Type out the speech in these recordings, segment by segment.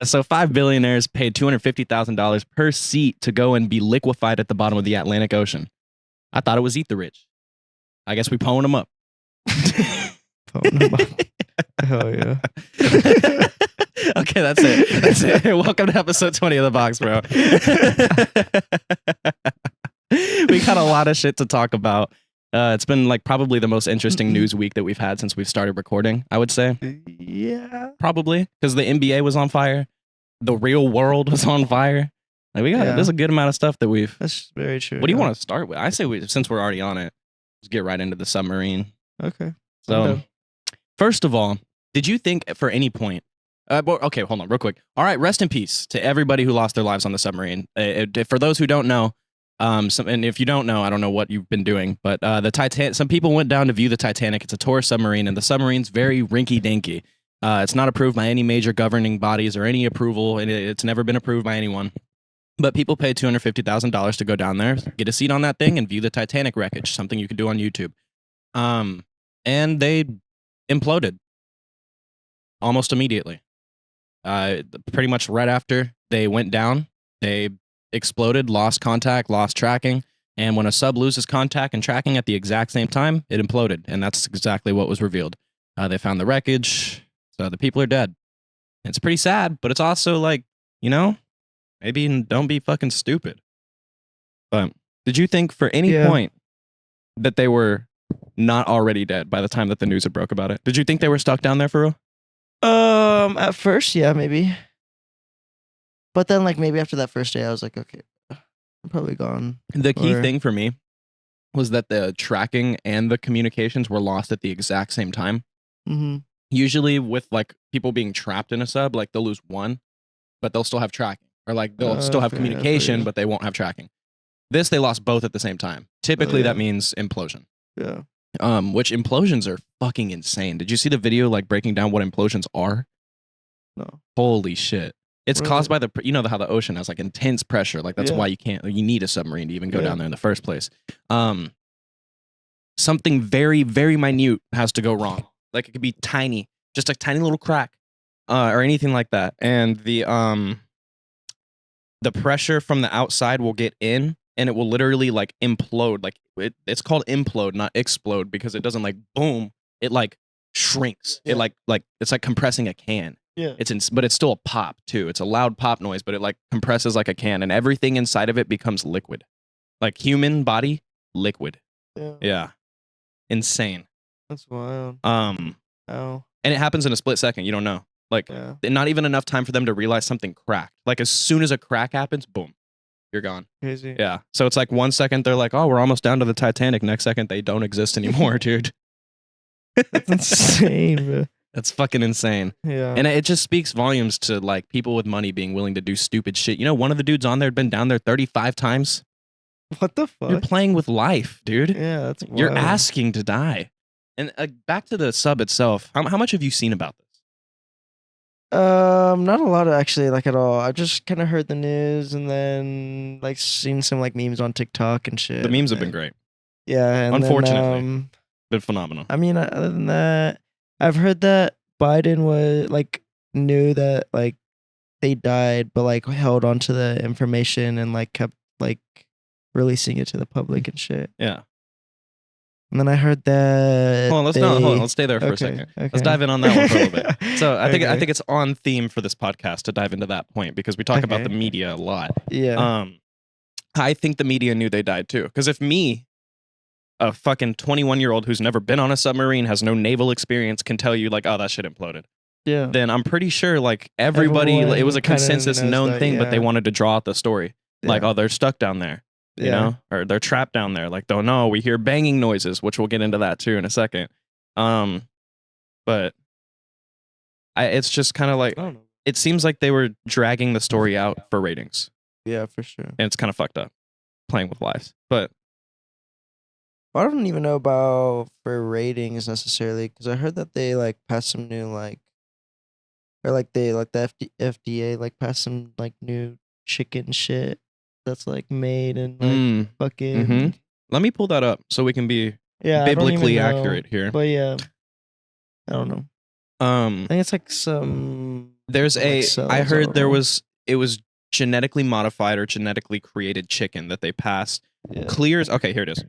So 5 billionaires paid $250,000 per seat to go and be liquefied at the bottom of the Atlantic Ocean. I thought it was eat the rich. I guess we pwn them up. Pwn 'em up. Hell yeah. Okay, that's it. That's it. Welcome to episode 20 of The Box, bro. We got a lot of shit to talk about. It's been like probably the most interesting news week that we've had since we've started recording, I would say. Yeah. Probably. Because the NBA was on fire. The real world was on fire. Like there's a good amount of stuff that we've... That's very true. What do you want to start with? I say since we're already on it, let's get right into the submarine. Okay. So, first of all, did you think for any point... okay, hold on real quick. All right, rest in peace to everybody who lost their lives on the submarine. For those who don't know, and if you don't know, I don't know what you've been doing, but the Titan. Some people went down to view the Titanic. It's a tourist submarine, and the submarine's very rinky-dinky. It's not approved by any major governing bodies or any approval, and it's never been approved by anyone. But people paid $250,000 to go down there, get a seat on that thing, and view the Titanic wreckage, something you could do on YouTube. And they imploded almost immediately. Pretty much right after they went down, they exploded, lost contact, lost tracking. And when a sub loses contact and tracking at the exact same time, it imploded. And that's exactly what was revealed. They found the wreckage. So the people are dead. It's pretty sad, but it's also like, maybe don't be fucking stupid. But did you think for any point that they were not already dead by the time that the news had broke about it? Did you think they were stuck down there for real? At first, yeah, maybe. But then, like, maybe after that first day, I was like, okay, I'm probably gone. The key thing for me was that the tracking and the communications were lost at the exact same time. Mm-hmm. Usually with, like, people being trapped in a sub, like, they'll lose one, but they'll still have tracking. Or, like, they'll still have communication, but they won't have tracking. This, they lost both at the same time. Typically, that means implosion. Yeah. Which implosions are fucking insane. Did you see the video, like, breaking down what implosions are? No. Holy shit. It's caused by how the ocean has, like, intense pressure. Like, that's why you need a submarine to even go down there in the first place. Something very, very minute has to go wrong. Like, it could be tiny, just a tiny little crack, or anything like that. And the pressure from the outside will get in, and it will literally, like, implode. Like, it's called implode, not explode, because it doesn't, like, boom. It, like, shrinks. It like it's like compressing a can. Yeah. But it's still a pop too. It's a loud pop noise, but it, like, compresses like a can, and everything inside of it becomes liquid. Like human body, liquid. Yeah. Insane. That's wild. And it happens in a split second. You don't know. Like, not even enough time for them to realize something cracked. Like, as soon as a crack happens, boom, you're gone. Crazy. Yeah. So it's like 1 second they're like, oh, we're almost down to the Titanic. Next second they don't exist anymore, dude. That's insane, bro. That's fucking insane. Yeah. And it just speaks volumes to, like, people with money being willing to do stupid shit. One of the dudes on there had been down there 35 times. What the fuck? You're playing with life, dude. Yeah, that's wild. You're asking to die. And back to the sub itself. How much have you seen about this? Not a lot actually, like, at all. I just kind of heard the news and then, like, seen some, like, memes on TikTok and shit. The memes have been great. Yeah. And unfortunately, then, been phenomenal. I mean, other than that, I've heard that Biden was, like, knew that, like, they died, but, like, held on to the information and, like, kept, like, releasing it to the public and shit. Yeah. And then I heard that. Hold on. Let's stay there for a second. Okay. Let's dive in on that one for a little bit. So I think it's on theme for this podcast to dive into that point, because we talk about the media a lot. Yeah. I think the media knew they died too. Because if me, a fucking 21-year-old who's never been on a submarine, has no naval experience, can tell you, like, oh, that shit imploded. Yeah. Then I'm pretty sure, like, everybody, it was a consensus known thing, but they wanted to draw out the story. Like, oh, they're stuck down there. You know, or they're trapped down there. Like, don't know. We hear banging noises, which we'll get into that too in a second. But it's just kind of like, it seems like they were dragging the story out for ratings. Yeah, for sure. And it's kind of fucked up, playing with lives. But I don't even know about for ratings necessarily, because I heard that they, like, passed some new, like, or, like, they, like, the FDA, like, passed some, like, new chicken shit that's, like, made and, like, fucking. Mm-hmm. Let me pull that up so we can be biblically accurate here. But yeah, I don't know. I think it's like some There's Or, like, a. cells, I I heard don't there know. was. It was genetically modified or genetically created chicken that they passed. Yeah. Clears. Okay, here it is.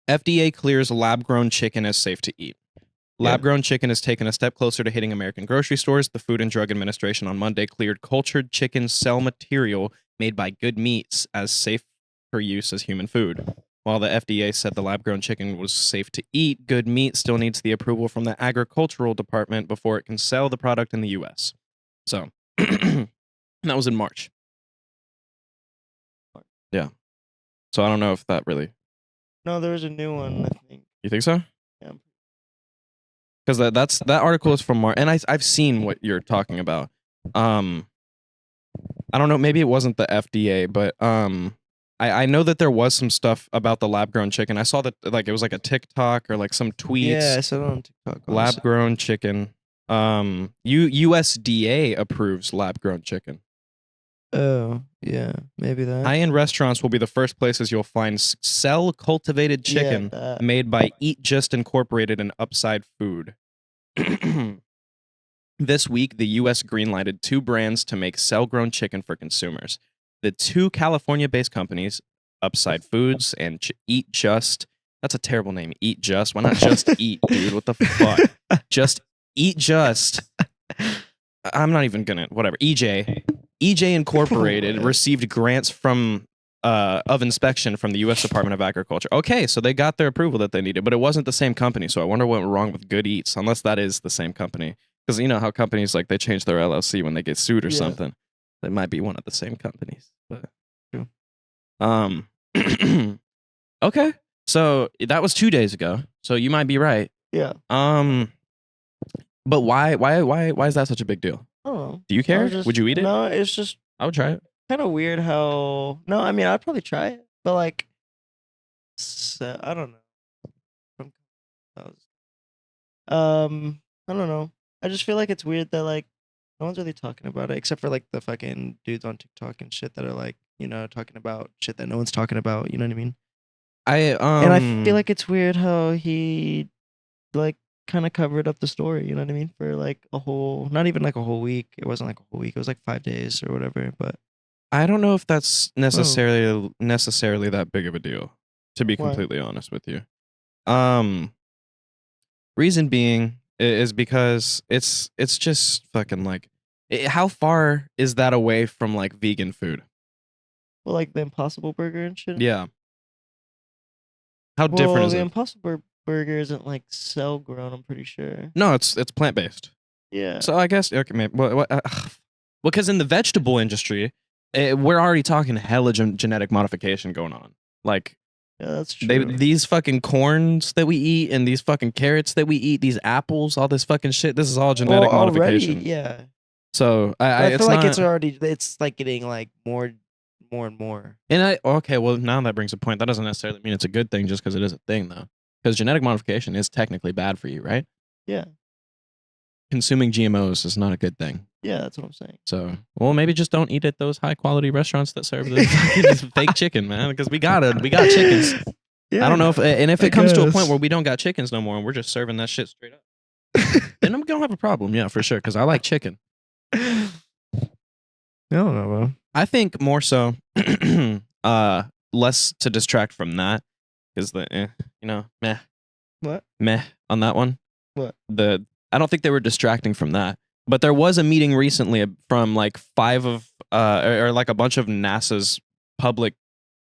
FDA clears lab-grown chicken as safe to eat. Yeah. Lab-grown chicken has taken a step closer to hitting American grocery stores. The Food and Drug Administration on Monday cleared cultured chicken cell material made by Good Meats as safe for use as human food. While the FDA said the lab-grown chicken was safe to eat, Good Meat still needs the approval from the Agricultural Department before it can sell the product in the U.S. So, that was in March. Yeah. So I don't know if that really. No, there was a new one, I think. You think so? Yeah. Because that article is from March, and I've seen what you're talking about. I don't know, maybe it wasn't the FDA, but I know that there was some stuff about the lab grown chicken. I saw that like it was like a TikTok or like some Yeah, I tweets. saw it on TikTok. Lab grown chicken. USDA approves lab grown chicken. Oh, yeah, maybe that. High end restaurants will be the first places you'll find cell cultivated chicken made by Eat Just Incorporated and Upside Food. This week, the U.S. greenlighted 2 brands to make cell-grown chicken for consumers. The 2 California-based companies, Upside Foods and Eat Just. That's a terrible name. Eat Just. Why not just eat, dude? What the fuck? Just Eat Just. I'm not even gonna. Whatever. EJ Incorporated received grants from of inspection from the U.S. Department of Agriculture. Okay, so they got their approval that they needed, but it wasn't the same company. So I wonder what went wrong with Good Eats, unless that is the same company. Because you know how companies like they change their LLC when they get sued or something. They might be one of the same companies. But True. Okay. So that was 2 days ago. So you might be right. Yeah. But why is that such a big deal? I don't know. Do you care? Would you eat it? No, it's just I would try it. kind of weird how. No, I mean I'd probably try it, but like, I don't know. I don't know. I just feel like it's weird that like no one's really talking about it except for like the fucking dudes on TikTok and shit that are like talking about shit that no one's talking about. You know what I mean? And I feel like it's weird how he like kind of covered up the story. You know what I mean? For like a whole, not even like a whole week. It wasn't like a whole week. It was like 5 days or whatever. But I don't know if that's necessarily that big of a deal, to be Why? completely honest with you. Reason being is because it's just fucking like how far is that away from like vegan food? well, like the Impossible Burger and shit. Yeah. How different is the it? Impossible Burger isn't like cell grown. I'm pretty sure. No, it's plant based. Yeah. So I guess okay, maybe because in the vegetable industry, we're already talking hella genetic modification going on. Like, yeah, that's true. These fucking corns that we eat and these fucking carrots that we eat, these apples, all this fucking shit. This is all genetic modification. Already, yeah. So I feel like it's like getting like more and more. And okay, well now that brings a point. That doesn't necessarily mean it's a good thing just because it is a thing though. Because genetic modification is technically bad for you, right? Yeah. Consuming GMOs is not a good thing. Yeah, that's what I'm saying. So, well, maybe just don't eat at those high quality restaurants that serve this fake chicken, man. Because we got chickens. Yeah, I don't know if it comes to a point where we don't got chickens no more and we're just serving that shit straight up, then I'm gonna have a problem. Yeah, for sure. Because I like chicken. I don't know, bro. I think more so, less to distract from that is the meh. What? Meh on that one. What? I don't think they were distracting from that. But there was a meeting recently from like 5 of or like a bunch of NASA's public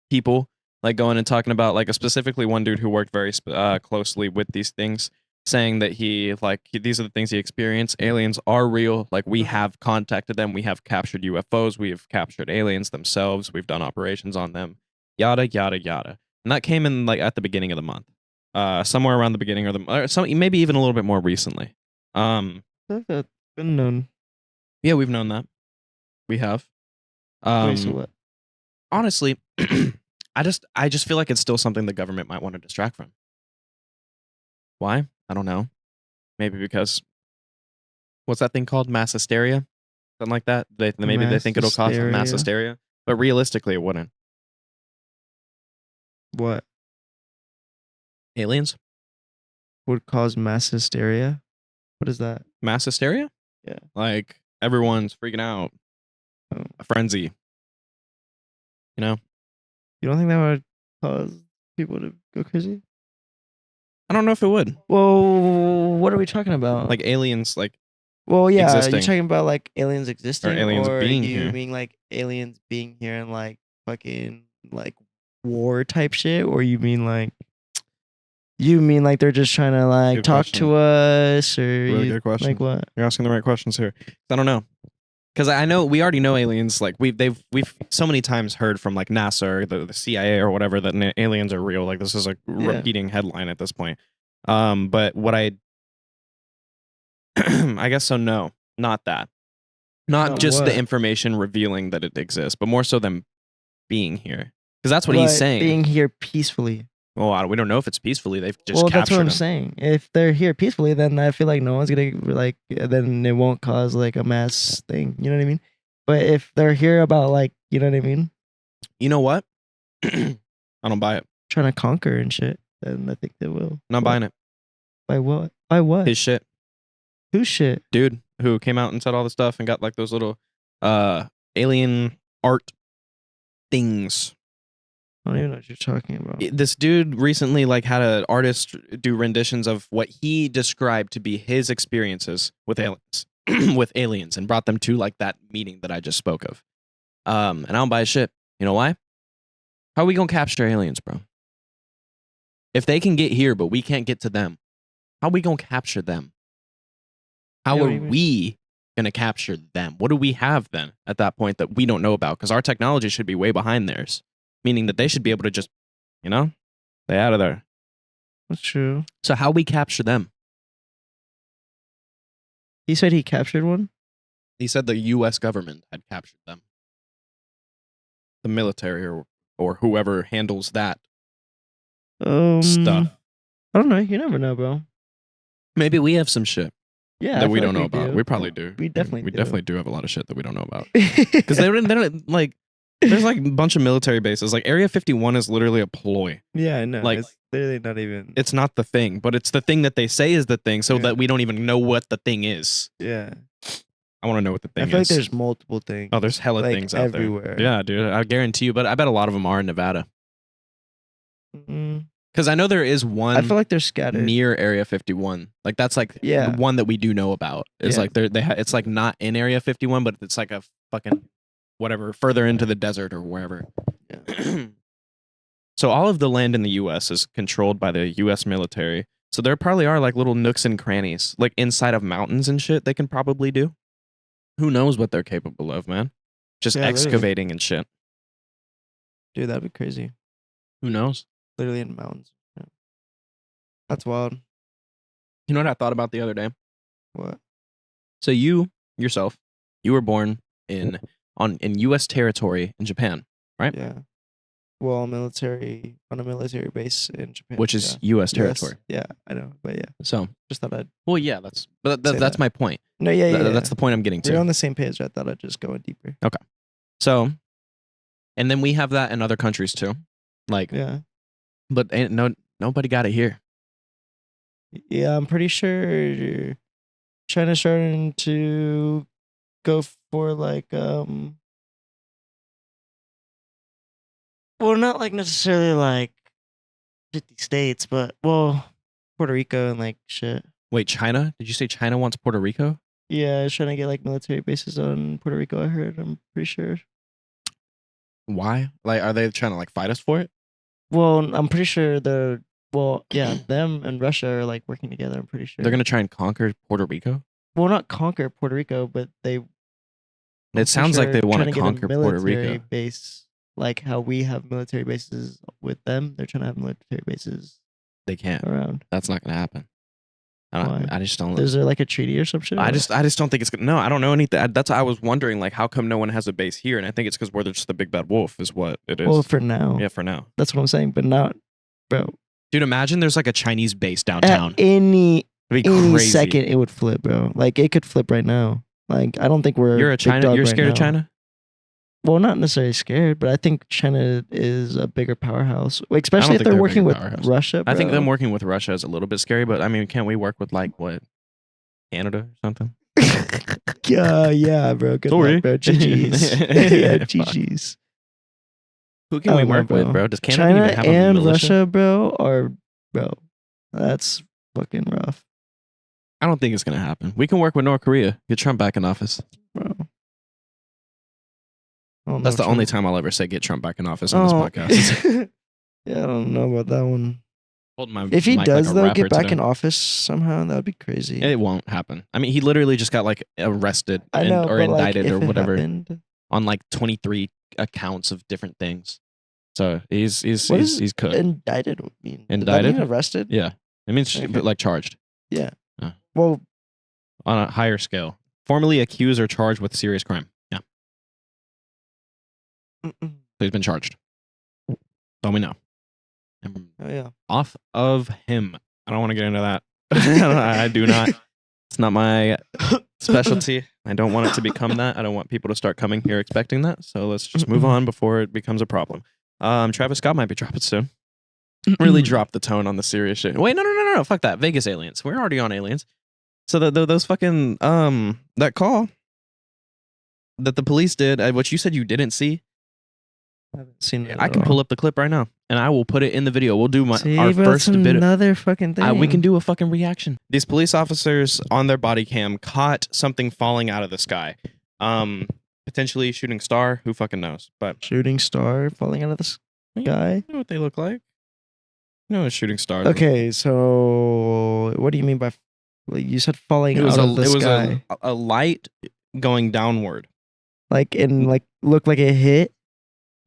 people like going and talking about like specifically one dude who worked very closely with these things, saying that these are the things he experienced. Aliens are real. Like we have contacted them. We have captured UFOs. We have captured aliens themselves. We've done operations on them. Yada yada yada. And that came in like at the beginning of the month, somewhere around the beginning or maybe even a little bit more recently. That's been known. Yeah, we've known that. We have. Wait, so what? Honestly, I just feel like it's still something the government might want to distract from. Why? I don't know. Maybe because what's that thing called? Mass hysteria? Something like that. Maybe they think it'll cause mass hysteria. But realistically it wouldn't. What? Aliens? Would cause mass hysteria? What is that? Mass hysteria? Yeah. Like Everyone's freaking out. Oh. A frenzy. You know? You don't think that would cause people to go crazy? I don't know if it would. Well, what are we talking about? Like aliens, like well, yeah, existing. you're talking about like aliens existing, aliens being you here. mean like aliens being here and like fucking like war type shit, or you mean like they're just trying to like Good talk question. to us, or Really you, good question. like what? You're asking the right questions here. I don't know. Because I know we already know aliens. Like we've so many times heard from like NASA or the CIA or whatever that aliens are real. Like this is a repeating headline at this point. But what I guess so. No, not that. Not just what? the information revealing that it exists, but more so them being here. Because that's what he's saying. Being here peacefully. Well, we don't know if it's peacefully. They've just captured that's what I'm them. saying. If they're here peacefully, then I feel like no one's gonna like. Then it won't cause like a mass thing. You know what I mean? But if they're here about like, you know what I mean? You know what? I don't buy it. Trying to conquer and shit, then I think they will. Not buying it. By what? By what? His shit. Whose shit? Dude who came out and said all this stuff and got like those little alien art things. I don't even know what you're talking about. This dude recently like had an artist do renditions of what he described to be his experiences with aliens with aliens, and brought them to like that meeting that I just spoke of. And I don't buy shit. You know why? How are we gonna capture aliens, bro? If they can get here but we can't get to them, how are we gonna capture them? How are we gonna capture them? What do we have then at that point that we don't know about? Because our technology should be way behind theirs. Meaning that they should be able to just, stay out of there. That's true. So how we capture them? He said he captured one? He said the U.S. government had captured them. The military or whoever handles that stuff. I don't know. You never know, bro. Maybe we have some shit that we don't know about. Do. We probably do. We definitely do have a lot of shit that we don't know about. Because they don't like... There's like a bunch of military bases. Like Area 51 is literally a ploy. Yeah, I know. Like, it's literally not even. It's not the thing, but it's the thing that they say is the thing, so that we don't even know what the thing is. Yeah. I want to know what the thing is. I feel like there's multiple things. Oh, there's hella things out everywhere. there. Yeah, dude. I guarantee you, but I bet a lot of them are in Nevada. Because I know there is one. I feel like they're scattered near Area 51. Like that's like the one that we do know about. It's like it's like not in Area 51, but it's like a fucking whatever further into the desert or wherever. Yeah. So all of the land in the U.S. is controlled by the U.S. military. So there probably are like little nooks and crannies, like inside of mountains and shit. They can probably do. Who knows what they're capable of, man? Just excavating and shit. Dude, that'd be crazy. Who knows? Literally in mountains. Yeah. That's wild. You know what I thought about the other day? What? So you yourself, you were born in U.S. territory in Japan, right? Yeah. Well, on a military base in Japan, which is U.S. territory. Yeah, I know, but yeah. So just thought I'd. Well, yeah, that's my point. No, yeah. That's the point I'm getting to. We're on the same page. I thought I'd just go in deeper. Okay. So, and then we have that in other countries too, like but nobody got it here. Yeah, I'm pretty sure China's starting to go for like well, not like necessarily like 50 states, but well, Puerto Rico and like shit. Wait, China? Did you say China wants Puerto Rico? Yeah, it's trying to get like military bases on Puerto Rico. I heard. I'm pretty sure. Why? Like, are they trying to like fight us for it? Well, I'm pretty sure them and Russia are like working together. I'm pretty sure they're gonna try and conquer Puerto Rico. Well, not conquer Puerto Rico, but they. It sounds like they want to conquer Puerto Rico. Base, like how we have military bases with them. They're trying to have military bases. They can't around. That's not gonna happen. I just don't. Is there like a treaty or some shit? I just don't think it's gonna. No, I don't know anything. That's why I was wondering, like, how come no one has a base here? And I think it's because we're just the big bad wolf, is what it is. Well, for now. Yeah, for now. That's what I'm saying, but not, bro. Dude, imagine there's like a Chinese base downtown. At any second, it would flip, bro. Like it could flip right now. Like I don't think we're. You're scared of China? Well, not necessarily scared, but I think China is a bigger powerhouse, especially if they're working with Russia. Bro. I think them working with Russia is a little bit scary, but I mean, can't we work with like what, Canada or something? Yeah, bro. Good Sorry. luck, bro. GG's. Yeah, Fuck. GG's. Who can we work with, bro? Does Canada China even have a and militia? Russia, bro, are bro. That's fucking rough, I don't think it's gonna happen. We can work with North Korea. Get Trump back in office. bro. I don't That's know the only Trump- time I'll ever say get Trump back in office on this podcast. Yeah, I don't know about that one. Holding my If he mic does like a though rapper get back today. in office somehow, that would be crazy. It won't happen. I mean, he literally just got like arrested I know, or but like, indicted if or it whatever happened, on like 23 accounts of different things. So he's what does he's cooked. indicted mean? Does Indicted? that mean arrested? Yeah, it means Okay. but like charged Yeah. Uh. Well, on a higher scale. Formally accused or charged with serious crime. Yeah, mm-mm. so he's been charged. Don't we know? And Oh yeah. off of him. I don't want to get into that. I do not. It's not my specialty. I don't want it to become that. I don't want people to start coming here expecting that. So let's just move on before it becomes a problem. Travis Scott might be dropping soon. Really drop the tone on the serious shit. Wait, no. Fuck that. Vegas aliens. We're already on aliens. So those fucking that call that the police did, which you said you didn't see. I haven't seen it. I can pull up the clip right now, and I will put it in the video. We'll do See, our bro, first it's bit. another fucking thing. We can do a fucking reaction. These police officers on their body cam caught something falling out of the sky. Potentially shooting star. Who fucking knows? But shooting star falling out of the sky. you know what they look like. You know what shooting stars. Okay, so what do you mean by? Like, you said falling out of the sky. A light going downward. Like looked like it hit,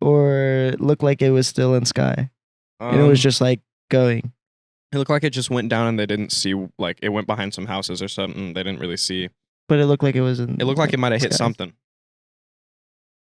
or looked like it was still in sky, and it was just like going. It looked like it just went down and they didn't see, like it went behind some houses or something. They didn't really see. But it looked like it was in. It looked like it might have hit sky. something.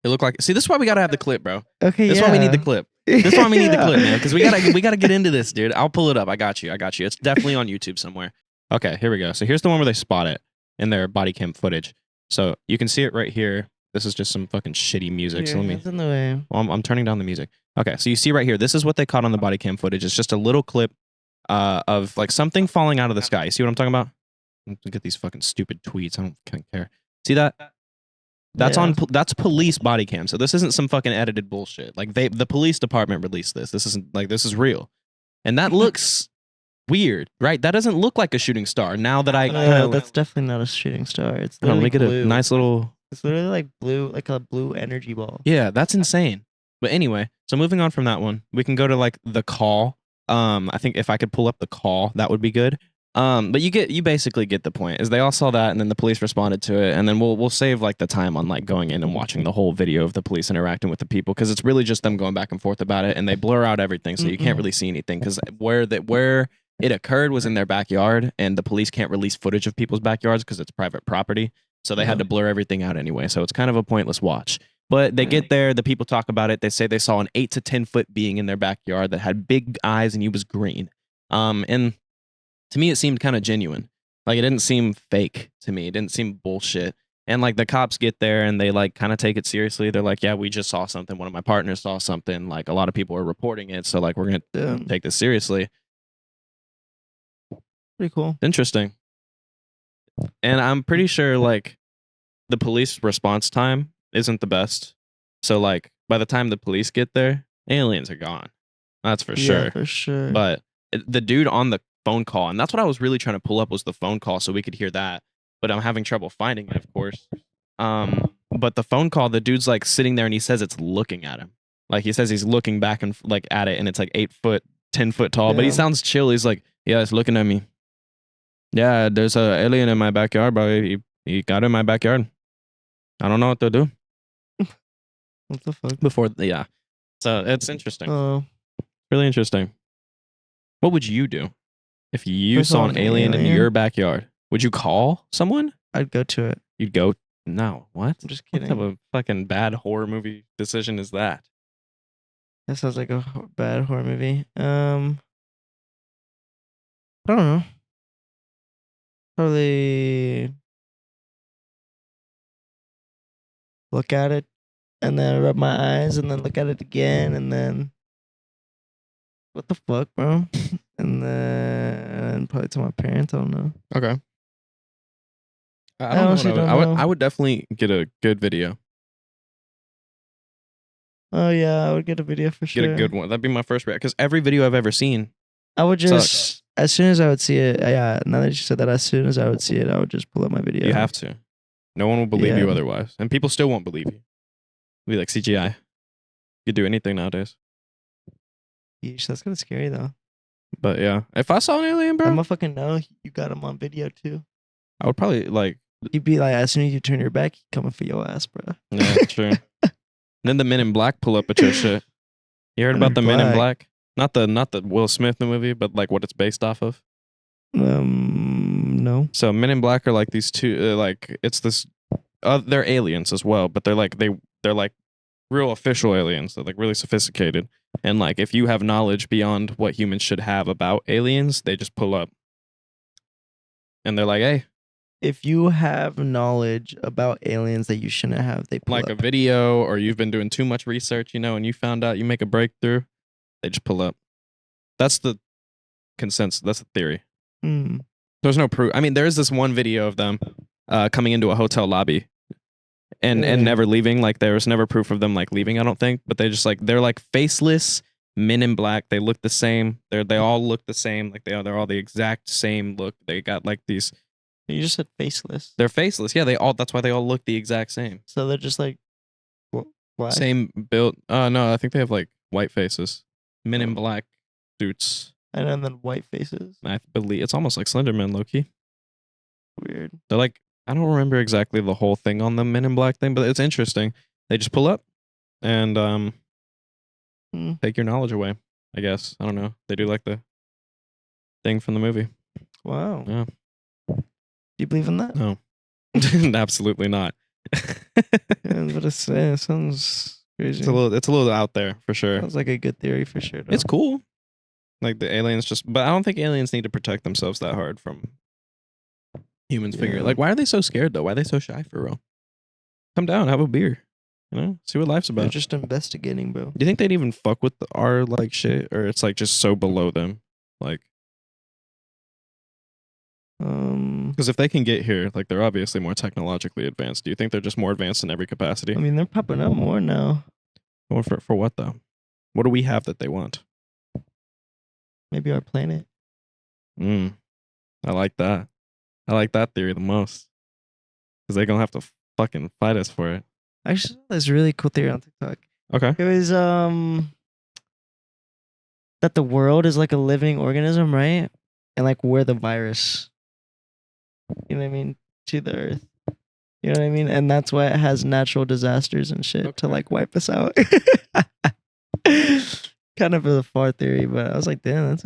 It looked like. See, this is why we gotta have the clip, bro. Okay, This is why we need the clip. This is why we need the clip, Yeah. man. Because we gotta get into this, dude. I'll pull it up. I got you. It's definitely on YouTube somewhere. Okay, here we go. So here's the one where they spot it in their body cam footage. So you can see it right here. This is just some fucking shitty music. So let me. It's in the way. Well, I'm turning down the music. Okay, so you see right here. This is what they caught on the body cam footage. It's just a little clip of like something falling out of the sky. You see what I'm talking about? Look at these fucking stupid tweets. I don't care. See that? That's Yeah. that's police body cam. So this isn't some fucking edited bullshit. Like the police department released this. This isn't like this is real. And that looks weird, right? That doesn't look like a shooting star. Now that I That's definitely not a shooting star. It's let literally me get blue. a nice little. It's literally like blue, like a blue energy ball. Yeah, that's insane. But anyway, so moving on from that one, we can go to like the call. I think if I could pull up the call, that would be good. But you basically get the point. Is they all saw that, and then the police responded to it, and then we'll save like the time on like going in and watching the whole video of the police interacting with the people because it's really just them going back and forth about it, and they blur out everything, so you can't really see anything because where it occurred was in their backyard, and the police can't release footage of people's backyards because it's private property, so they had to blur everything out anyway. So it's kind of a pointless watch. But they get there, the people talk about it. They say they saw an 8 to 10 foot being in their backyard that had big eyes and he was green. And to me, it seemed kind of genuine. Like it didn't seem fake to me. It didn't seem bullshit. And like the cops get there and they like kind of take it seriously. They're like, yeah, we just saw something. One of my partners saw something. Like a lot of people are reporting it. So like we're going to take this seriously. Pretty cool. Interesting. And I'm pretty sure like the police response time isn't the best. So like by the time the police get there, aliens are gone. That's for sure. Yeah, for sure. But the dude on the phone call, and that's what I was really trying to pull up was the phone call so we could hear that. But I'm having trouble finding it, of course. But the phone call, the dude's like sitting there and he says it's looking at him. Like he says he's looking back and like at it and it's like 8 foot, 10 foot tall. But he Yeah. sounds chill. He's like, yeah, it's looking at me. Yeah, there's a alien in my backyard, bro. He got in my backyard. I don't know what to do. What the fuck? Yeah. So it's interesting. Oh, Really interesting. What would you do if you If I saw an alien in your backyard? Would you call someone? I'd go to it. You'd go, no, what? I'm just What kidding. type of fucking bad horror movie decision is that? That sounds like a bad horror movie. I don't know. Probably look at it and then rub my eyes and then look at it again and then what the fuck, bro? And then probably tell my parents. I don't know. Okay. I don't know what honestly I would. don't I would. know. I would definitely get a good video. Oh yeah, I would get a video for Get a sure. good one. That'd be my first reaction. Because every video I've ever seen I would sucks. just, as soon as I would see it, yeah. Now that you said that, as soon as I would see it, I would just pull up my video. You have to. No one will believe you Yeah. otherwise, and people still won't believe you. It'll be like CGI. You could do anything nowadays. Yeesh, that's kind of scary though. But yeah, if I saw an alien, bro, I'm gonna fucking know you got him on video too. I would probably like. He'd be like, as soon as you turn your back, he's coming for your ass, bro. Yeah, true. Then the Men in Black pull up at your shit. You heard Men about in the Men in Black? Black? Not the Will Smith movie, but like what it's based off of. No. So Men in Black are like these two, like it's this. They're aliens as well, but they're like real official aliens. They're like really sophisticated, and like if you have knowledge beyond what humans should have about aliens, they just pull up, and they're like, hey, If you have knowledge about aliens that you shouldn't have, they pull like a up. video, or you've been doing too much research, and you found out you make a breakthrough, they just pull up. That's the consensus. That's the theory. Hmm. There's no proof. I mean, there is this one video of them coming into a hotel lobby and Yeah. never leaving. Like there was never proof of them like leaving, I don't think. But they just like they're like faceless men in black. They look the same. They all look the same. Like they're all the exact same look. They got like these. You just said faceless. They're faceless. Yeah, that's why they all look the exact same. So they're just like black. Same build. No, I think they have like white faces. Men in black suits. And then white faces. I believe it's almost like Slenderman, low-key. Weird. They're like, I don't remember exactly the whole thing on the Men in Black thing, but it's interesting. They just pull up and take your knowledge away, I guess. I don't know. They do like the thing from the movie. Wow. Yeah. Do you believe in that? No. Absolutely not. Yeah, but it sounds crazy. It's a little out there for sure. Sounds like a good theory for sure. Though. It's cool. Like the aliens but I don't think aliens need to protect themselves that hard from humans figure. Yeah. Like, why are they so scared though? Why are they so shy for real? Come down, have a beer. See what life's They're about. just investigating, bro. Do you think they'd even fuck with our like shit, or it's like just so below them? Like, because if they can get here, like they're obviously more technologically advanced. Do you think they're just more advanced in every capacity? I mean, they're popping up more now. Or for what though? What do we have that they want? Maybe our planet. I like that. I like that theory the most. Because they're gonna have to fucking fight us for it. I saw this really cool theory on TikTok. Okay. It was that the world is like a living organism, right? And like we're the virus. You know what I mean? To the earth. You know what I mean? And that's why it has natural disasters and shit to like wipe us out. Kind of a far theory, but I was like, damn, that's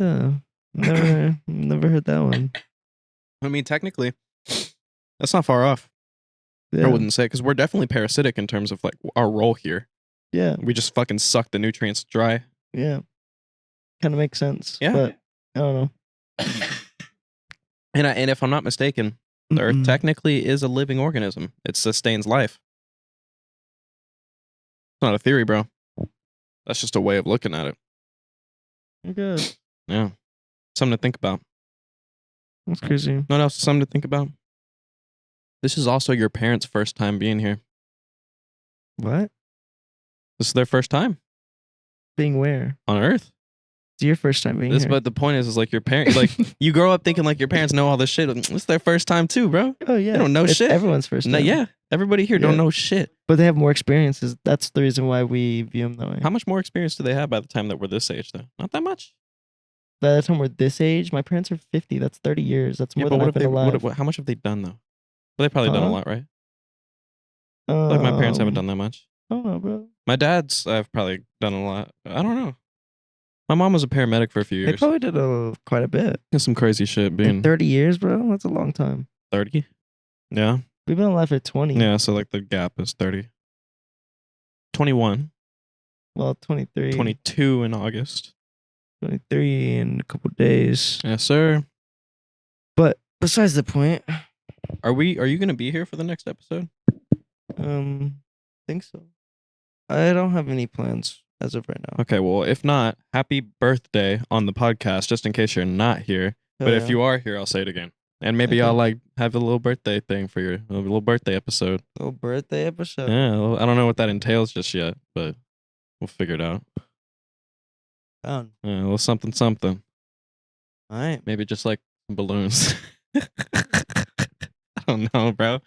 never heard that one. I mean, technically, that's not far off. Yeah. I wouldn't say, because we're definitely parasitic in terms of like our role here. Yeah. We just fucking suck the nutrients dry. Yeah. Kind of makes sense. Yeah. But I don't know. And if I'm not mistaken, the Earth technically is a living organism. It sustains life. It's not a theory, bro. That's just a way of looking at it. Okay. Yeah. Something to think about. That's crazy. What else? Something to think about. This is also your parents' first time being here. What? This is their first time Being where? on Earth. It's your first time being here. But the point is like your parents, like you grow up thinking like your parents know all this shit. It's their first time too, bro. Oh yeah. They don't know It's shit. Everyone's first time. No, yeah. Everybody here don't Yeah. know shit. But they have more experiences. That's the reason why we view them that way. How much more experience do they have by the time that we're this age, though? Not that much. By the time we're this age, my parents are 50. That's 30 years. That's more than I've been alive. How much have they done though? Well, they've probably done a Huh? lot, right? Like my parents haven't done that much. I don't know, bro. My dad's I've probably done a lot. I don't know. My mom was a paramedic for a few They years. probably did quite a bit. There's some crazy shit In being 30 years, bro. That's a long time. 30. Yeah. We've been alive for 20. Yeah, so like the gap is 30. 21. Well, 23. 22 in August. 23 in a couple days. Yes, sir. But besides the point, Are you gonna be here for the next episode? think so. I don't have any plans as of right now. Okay, well, if not, happy birthday on the podcast, just in case you're not here. But if you are here, I'll say it again. And maybe I'll like have a little birthday thing for your a little birthday episode. Little birthday episode. Yeah, well, I don't know what that entails just yet, but we'll figure it out. Fun. A little something, something. All right. Maybe just like balloons. I don't know, bro.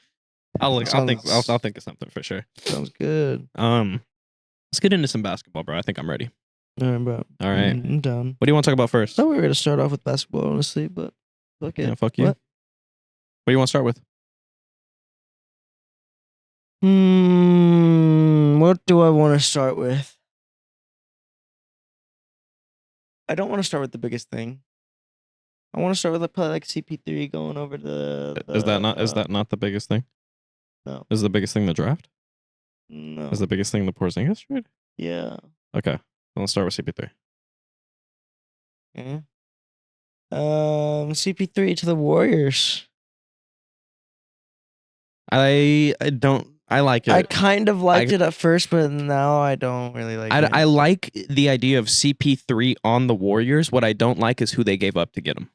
I'll think of something for sure. Sounds good. Let's get into some basketball, bro. I think I'm ready. All right, bro. All right. I'm down. What do you want to talk about first? I thought we were gonna start off with basketball, honestly, but fuck it. Yeah, fuck you. What? What do you want to start with? What do I want to start with? I don't want to start with the biggest thing. I want to start with probably like CP3 going over the Is that not the biggest thing? No. Is the biggest thing the draft? No. Is the biggest thing the Porzingis trade? Yeah. Okay. Well, let's start with CP3. Okay. CP3 to the Warriors. I like it. I kind of liked it at first, but now I don't really like it. I like the idea of CP3 on the Warriors. What I don't like is who they gave up to get him.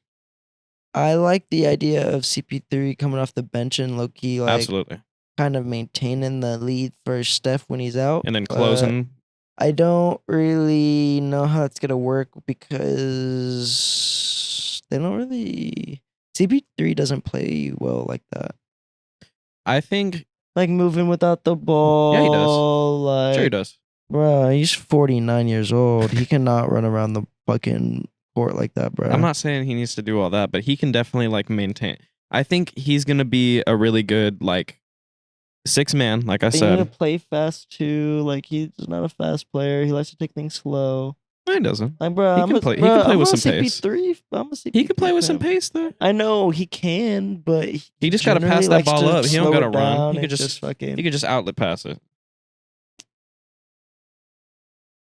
I like the idea of CP3 coming off the bench and low-key like Absolutely. kind of maintaining the lead for Steph when he's out. And then closing. I don't really know how it's gonna work because they don't really. CP3 doesn't play well like that. I think Like moving without the ball. Yeah, he does. Like, sure he does. Bro, he's 49 years old. He cannot run around the fucking court like that, bro. I'm not saying he needs to do all that, but he can definitely like maintain. I think he's gonna be a really good like 6-man, like I He's gonna said. play fast too. Like he's not a fast player. He likes to take things slow. No, he doesn't. Like, bro, He can play with some pace. CP3. I'm a CP3 He can play with some fan. pace though. I know he can, but He just gotta pass that ball up. He don't gotta run. He He could just fucking. he could just outlet pass it.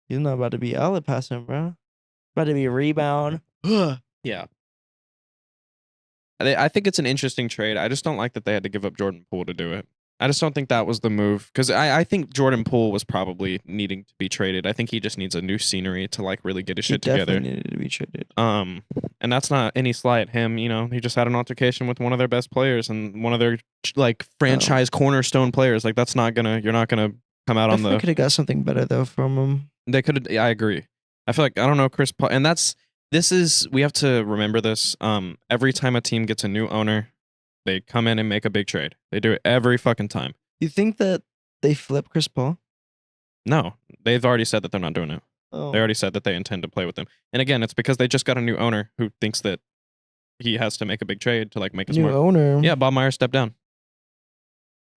He's not about to be outlet passing, bro. About to be a rebound. Yeah. I think it's an interesting trade. I just don't like that they had to give up Jordan Poole to do it. I just don't think that was the move because I think Jordan Poole was probably needing to be traded. I think he just needs a new scenery to like really get his shit together. Definitely needed to be traded. And that's not any slight at him. You know, he just had an altercation with one of their best players and one of their like franchise cornerstone players. Like you're not gonna come out on the. Could have got something better though from him. They could have. I agree. I feel like I don't know Chris Paul, and we have to remember this. Every time a team gets a new owner, they come in and make a big trade. They do it every fucking time. You think that they flip Chris Paul? No, they've already said that they're not doing it. Oh. They already said that they intend to play with him. And again, it's because they just got a new owner who thinks that he has to make a big trade to like make a New smart. owner. Yeah, Bob Myers stepped down.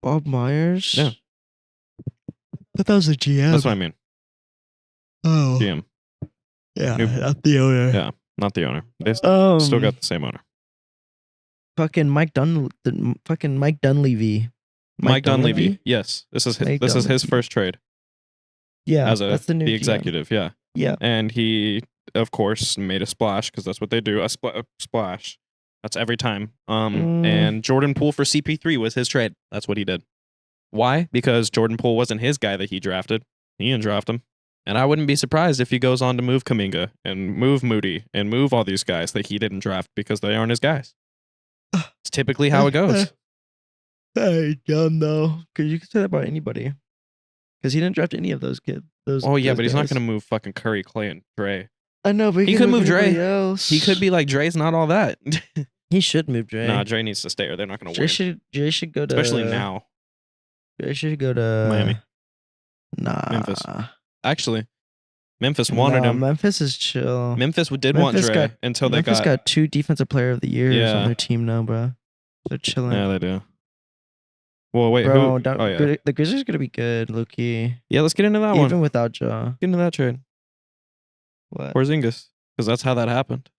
Bob Myers. Yeah. That was a GM. That's what I mean. Oh. GM, Yeah, New- not the owner. Yeah. not the owner. They still got the same owner. Fucking Mike Dunleavy. Mike Dunleavy. Yes, this is Mike his Dunleavy. first trade Yeah, as that's the new the GM. executive. Yeah. Yeah. And he, of course, made a splash because that's what they do. A splash. That's every time. And Jordan Poole for CP3 was his trade. That's what he did. Why? Because Jordan Poole wasn't his guy that he drafted. He didn't draft him. And I wouldn't be surprised if he goes on to move Kuminga and move Moody and move all these guys that he didn't draft because they aren't his guys. It's typically how it goes. Hey, dumb though, because you can say that about anybody. Because he didn't draft any of those kids. Oh yeah, but he's not going to move fucking Curry, Clay, and Dre. I know, but He could move Dre. anybody else. He could be like, Dre's not all that. He should move Dre. Nah, Dre needs to stay or they're not going to win. Dre should go to. Especially now. Dre should go to Miami. Nah. Memphis. Actually, Memphis wanted him. Memphis is chill. Memphis did want Dre until they Memphis got 2 defensive player of the years Yeah. on their team now, bro. They're chilling. Yeah, they do. Well, wait, Bro, who? Oh yeah, the Grizzlies are gonna be good, low-key. yeah. Let's get into that one. Even without Ja. Get into that trade. What? Porzingis, because that's how that happened.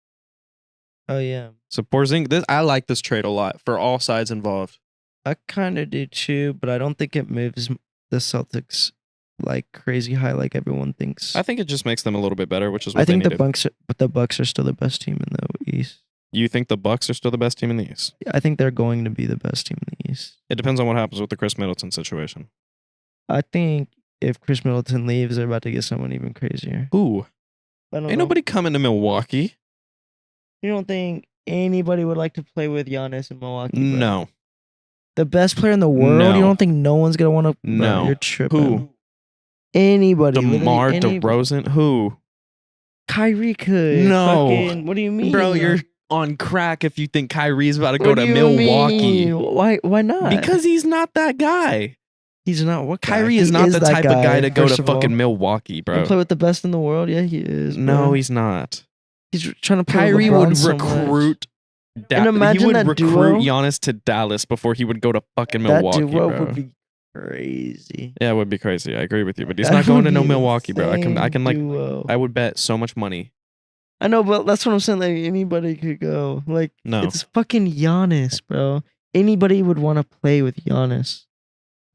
Oh yeah. So Porzingis, I like this trade a lot for all sides involved. I kind of do too, but I don't think it moves the Celtics like crazy high like everyone thinks. I think it just makes them a little bit better, which is what I think they needed. the Bucks are still the best team in the East. You think the Bucks are still the best team in the East? I think they're going to be the best team in the East. It depends on what happens with the Chris Middleton situation. I think if Chris Middleton leaves, they're about to get someone even crazier. Ooh, I don't ain't know. nobody coming to Milwaukee. You don't think anybody would like to play with Giannis in Milwaukee? Bro? No. The best player in the world? No. You don't think no one's gonna want to? No. You're tripping. Who? Anybody? DeMar literally DeRozan? Who? Kyrie could. No. Fucking, what do you mean, Bro, you're on crack if you think Kyrie's about to go What to do you Milwaukee. mean? Why not? Because he's not that guy. he's not. What guy? Kyrie He is not the that type of guy to go first to of all. fucking Milwaukee, And bro. play with the best in the world. Yeah, he is. No, bro. he's not. He's trying to play Kyrie with would LeBron so much. recruit. And imagine he would that recruit duo. Giannis to Dallas before he would go to fucking That Milwaukee, duo bro. would be crazy. Yeah, it would be crazy. I agree with you, but he's That not going would to no be Milwaukee, bro. I can insane like, duo. I would bet so much money. I know, but that's what I'm saying. Like anybody could go. Like No. it's fucking Giannis, bro. Anybody would want to play with Giannis.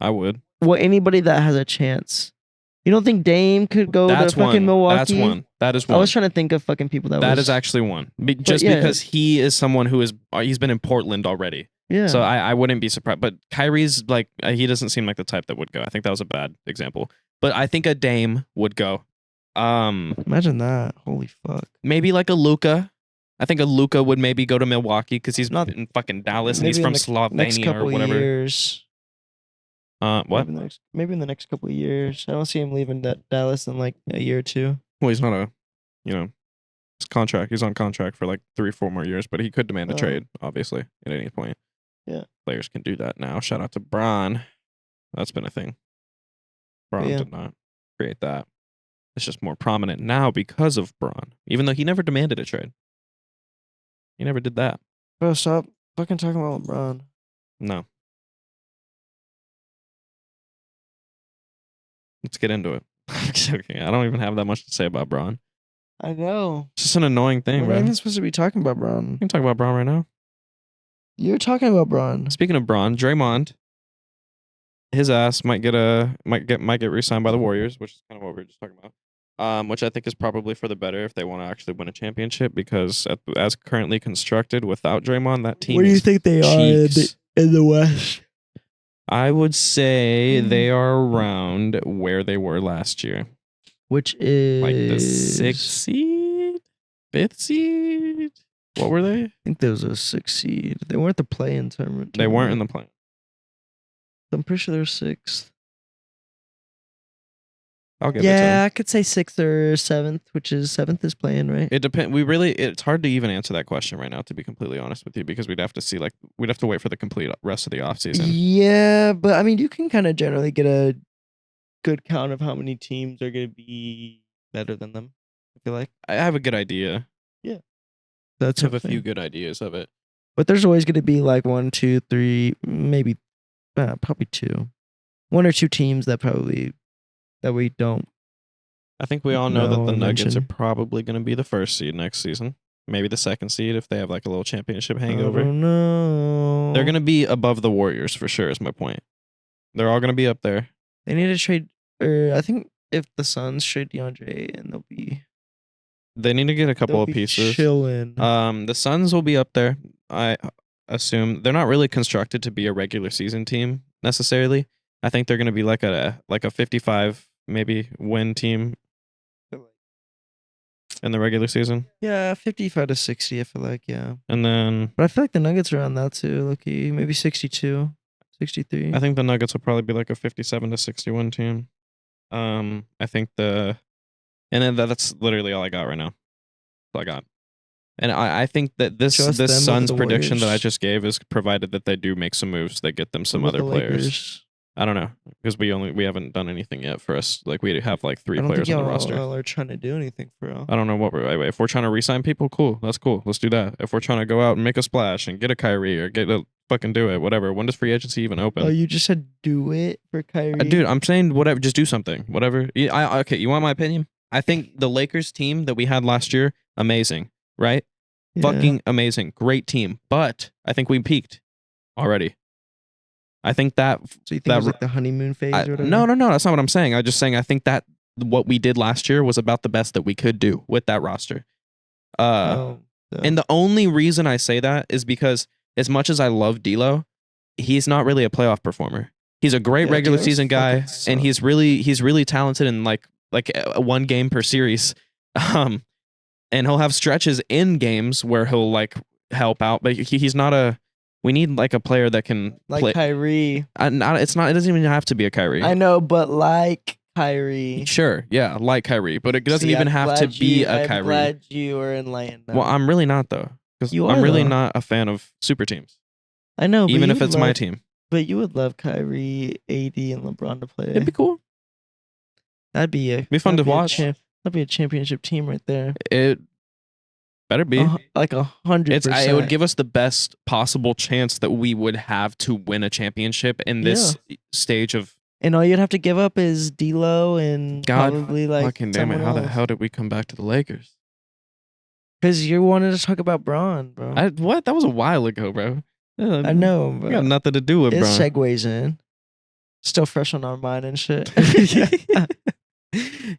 I would. Well, anybody that has a chance. You don't think Dame could go That's to fucking one. Milwaukee? That's one. That is I one. was trying to think of fucking people that That was. is actually one. Just yeah. because he is someone who is, he's been in Portland already. Yeah. So I wouldn't be surprised. But Kyrie's like, he doesn't seem like the type that would go. I think that was a bad example. But I think a Dame would go. Imagine that. Holy fuck. Maybe like a Luka. I think a Luka would maybe go to Milwaukee because he's Not- in fucking Dallas and Maybe he's in from the next Slovenia couple or whatever. years. What? Maybe in the next couple of years. I don't see him leaving Dallas in like a year or two. Well, he's not his contract. He's on contract for like 3-4 more years, but he could demand a Oh. trade, obviously, at any point. Yeah. Players can do that now. Shout out to Bron. That's been a thing. Bron Yeah. did not create that. It's just more prominent now because of Bron, even though he never demanded a trade. He never did that. Bro, stop fucking talking about LeBron. No. Let's get into it. I'm joking. I don't even have that much to say about Bron. I know. It's just an annoying thing, We're bro. not We even supposed to be talking about Bron. can talk about Bron right now. You're talking about Bron. Speaking of Bron, Draymond, his ass might get re-signed by the Warriors, which is kind of what we were just talking about. Which I think is probably for the better if they want to actually win a championship, because as currently constructed without Draymond, that team Where do you is think they are cheeks. in the West? I would say they are around where they were last year. Which is Like the 6th seed? 5th seed? What were they? I think there was a 6 seed. They weren't the play-in tournament. They weren't in the play. I'm pretty sure they're 6th. I'll give it to Yeah, them. I could say 6th or 7th, which is 7th is playing, right? It depends. It's hard to even answer that question right now, to be completely honest with you, because we'd have to wait for the complete rest of the offseason. Yeah, but I mean, you can kind of generally get a good count of how many teams are going to be better than them. I feel like I have a good idea. that's I have a few good ideas of it. but there's always going to be like 1, 2, 3, maybe probably 2, 1 or 2 teams that we don't. I think we all know that No, the I Nuggets are mentioned- probably going to be the 1st seed next season. Maybe the 2nd seed if they have like a little championship hangover. I don't know. They're going to be above the Warriors for sure, is my point. They're all going to be up there. They need to trade. Or I think if the Suns trade DeAndre, and They need to get a couple they'll of be pieces. chilling. The Suns will be up there. I assume they're not really constructed to be a regular season team necessarily. I think they're going to be like a 55 maybe win team in the regular season, Yeah, 55 to 60. I feel like and then but I feel like the Nuggets are on that too. Lucky, maybe 62, 63. I think the Nuggets will probably be like a 57 to 61 team. I think and then that's literally all I got right now. That's all I got. And I think that this Trust them over Suns the prediction that I Warriors. just gave is provided that they do make some moves that get them some With other the players. Lakers. I don't know, because we haven't done anything yet for us. Like we have like 3 I don't think players on the roster. y'all are trying to do anything for real. I don't know what if we're trying to re-sign people, cool. That's cool. Let's do that. If we're trying to go out and make a splash and get a Kyrie or fucking do it, whatever. When does free agency even open? Oh, you just said do it for Kyrie. Dude, I'm saying whatever. Just do something. Whatever. Okay, you want my opinion? I think the Lakers team that we had last year, amazing, right? Yeah. Fucking amazing. Great team. But I think we peaked already. I think that So you think that it was like the honeymoon phase or whatever? no, that's not what I'm saying. I'm just saying I think that what we did last year was about the best that we could do with that roster. Oh, And the only reason I say that is because as much as I love D'Lo, he's not really a playoff performer. He's a great Yeah, regular D'Lo's season guy, fucking and he's really talented in like one game per series. And he'll have stretches in games where he'll like help out, but he's not a. We need like a player that can Like play. Kyrie. It's not. It doesn't even have to be a Kyrie. I know, but like Kyrie. Sure, yeah, like Kyrie, but it doesn't See, even I'm have to glad be you- a I'm Kyrie. glad you are enlightened. Now. Well, I'm really not though, because You I'm are, really though. not a fan of super teams, I know, but even you if would it's my love- team. But you would love Kyrie, AD, and LeBron to play. It'd be cool. That'd be a Be fun to that'd be a watch. that'd be a championship team right there. It better be. Like 100%. It would give us the best possible chance that we would have to win a championship in this stage of. And all you'd have to give up is D'Lo and God probably like fucking damn it! How the hell did we come back to the Lakers? Because you wanted to talk about Braun, bro. What? That was a while ago, bro. I know, We bro. got nothing to do with It bro. segues in. Still fresh on our mind and shit.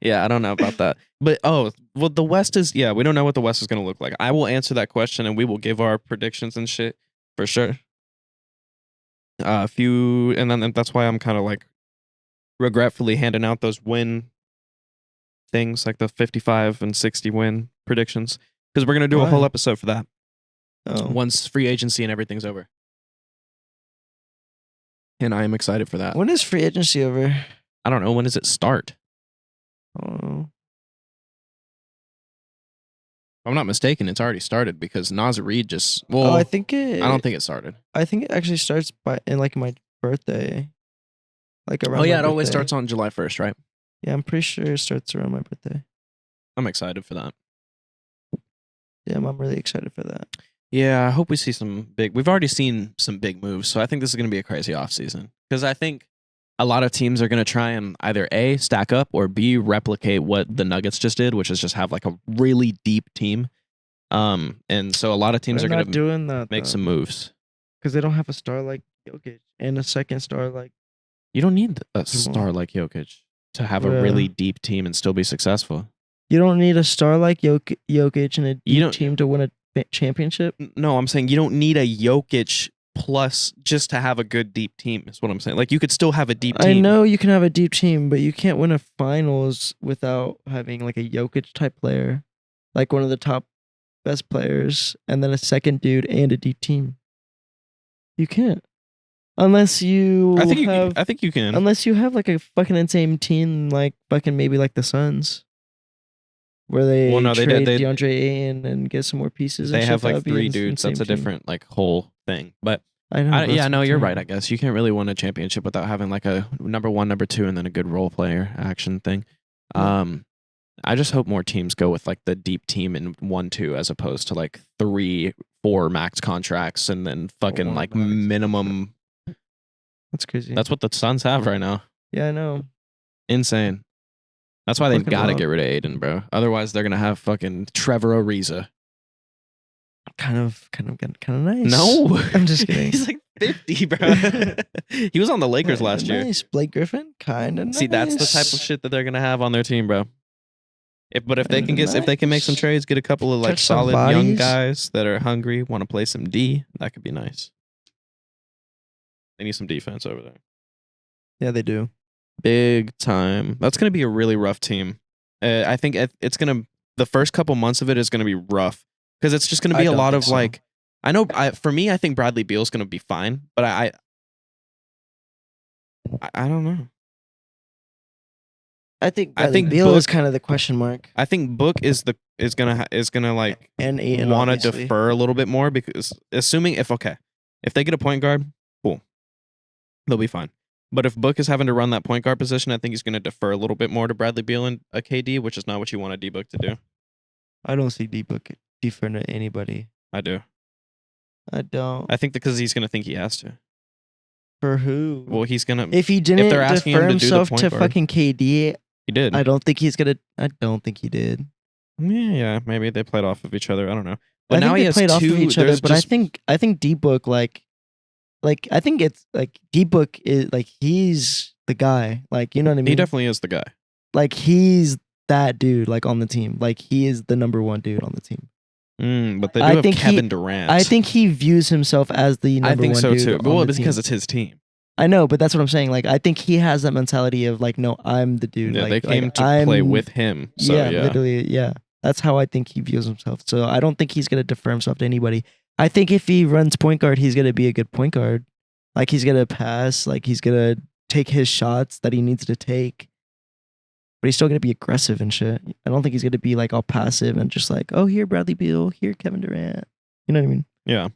Yeah, I don't know about that. But the West is we don't know what the West is gonna look like. I will answer that question and we will give our predictions and shit for sure. And then that's why I'm kind of like regretfully handing out those win things, like the 55 and 60 win predictions, because we're gonna do a whole Why? episode for that Oh. once free agency and everything's over. And I am excited for that. When is free agency over? I don't know, when does it start? Oh. If I'm not mistaken, it's already started because Nas Reed just. Oh, Well, I think it. I don't think it started. I think it actually starts in like my birthday. Like around. Oh yeah, my it always birthday. starts on July 1st, right? Yeah, I'm pretty sure it starts around my birthday. I'm excited for that. Yeah, I'm really excited for that. Yeah, I hope we see some big. We've already seen some big moves, so I think this is going to be a crazy offseason. Because I think a lot of teams are going to try and either A, stack up, or B, replicate what the Nuggets just did, which is just have like a really deep team. And so a lot of teams They're are going not to doing that make some moves. because they don't have a star like Jokic and a second star like. You don't need a star like Jokic to have a really deep team and still be successful. You don't need a star like Jokic and a You don't- deep team to win a championship. No, I'm saying you don't need a Jokic plus just to have a good deep team. Is what I'm saying. Like you could still have a deep team. I know you can have a deep team, but you can't win a finals without having like a Jokic type player, like one of the top best players, and then a second dude and a deep team. You can't, unless you I think have. I think you can. Unless you have like a fucking insane team, like fucking maybe like the Suns, where they trade DeAndre Ayton and get some more pieces. They and have shit. That like would be 3 an dudes. That's a insane team. different like whole thing. But I know. yeah, no, you're right. I guess you can't really win a championship without having like a number 1, number 2, and then a good role player action thing. Yeah. I just hope more teams go with like the deep team in 1, 2 as opposed to like 3, 4 max contracts and then fucking One like max minimum. That's crazy. That's what the Suns have right now. Yeah, I know. Insane. That's why they Fucking gotta wild. get rid of Aiden, bro. Otherwise, they're gonna have fucking Trevor Ariza. Kind of nice. No, I'm just kidding. He's like 50, bro. He was on the Lakers Kinda last year. Nice, Blake Griffin. Kind of nice. See, that's the type of shit that they're gonna have on their team, bro. If they can Kinda if they can make some nice. trades, get a couple of like Touch some solid young bodies. guys that are hungry, want to play some D, that could be nice. They need some defense over there. Yeah, they do. Big time. That's gonna be a really rough team. I think it's gonna. The first couple months of it is gonna be rough because it's just gonna be I a don't lot think of so. like. I know. For me, I think Bradley Beal's gonna be fine, but I don't know. I think I think Beal is Book- kind of the question mark. I think Book is gonna like And Ayton want to obviously. defer a little bit more because assuming if they get a point guard, cool, they'll be fine. But if Book is having to run that point guard position, I think he's going to defer a little bit more to Bradley Beal and a KD, which is not what you want a D Book to do. I don't see D-Book different to anybody. I do. I don't. I think because he's going to think he has to. For who? Well, he's going to. If he didn't they're asking defer him to do the himself point to guard. fucking KD, He did. I don't think he's gonna. I don't think he did. Yeah, maybe they played off of each other. I don't know. But I now think he they has played off of two. each other. there's But just- I think D-Book like I think it's like D-Book is like he's the guy. Like you know what I mean? he definitely is the guy. Like he's that dude like on the team. Like he is the number 1 dude on the team. But they do I have think he- Kevin Durant. I think he views himself as the number 1 I think so dude too. on Well, the it's because team. it's his team. I know, but that's what I'm saying. Like I think he has that mentality of like, no, I'm the dude. Yeah, like, they came like, to play I'm- with him. So yeah, literally, yeah. That's how I think he views himself. So I don't think he's gonna defer himself to anybody. I think if he runs point guard, he's gonna be a good point guard. Like he's gonna pass, like he's gonna take his shots that he needs to take. But he's still gonna be aggressive and shit. I don't think he's gonna be like all passive and just like, oh, here Bradley Beal, here Kevin Durant. You know what I mean? Yeah. I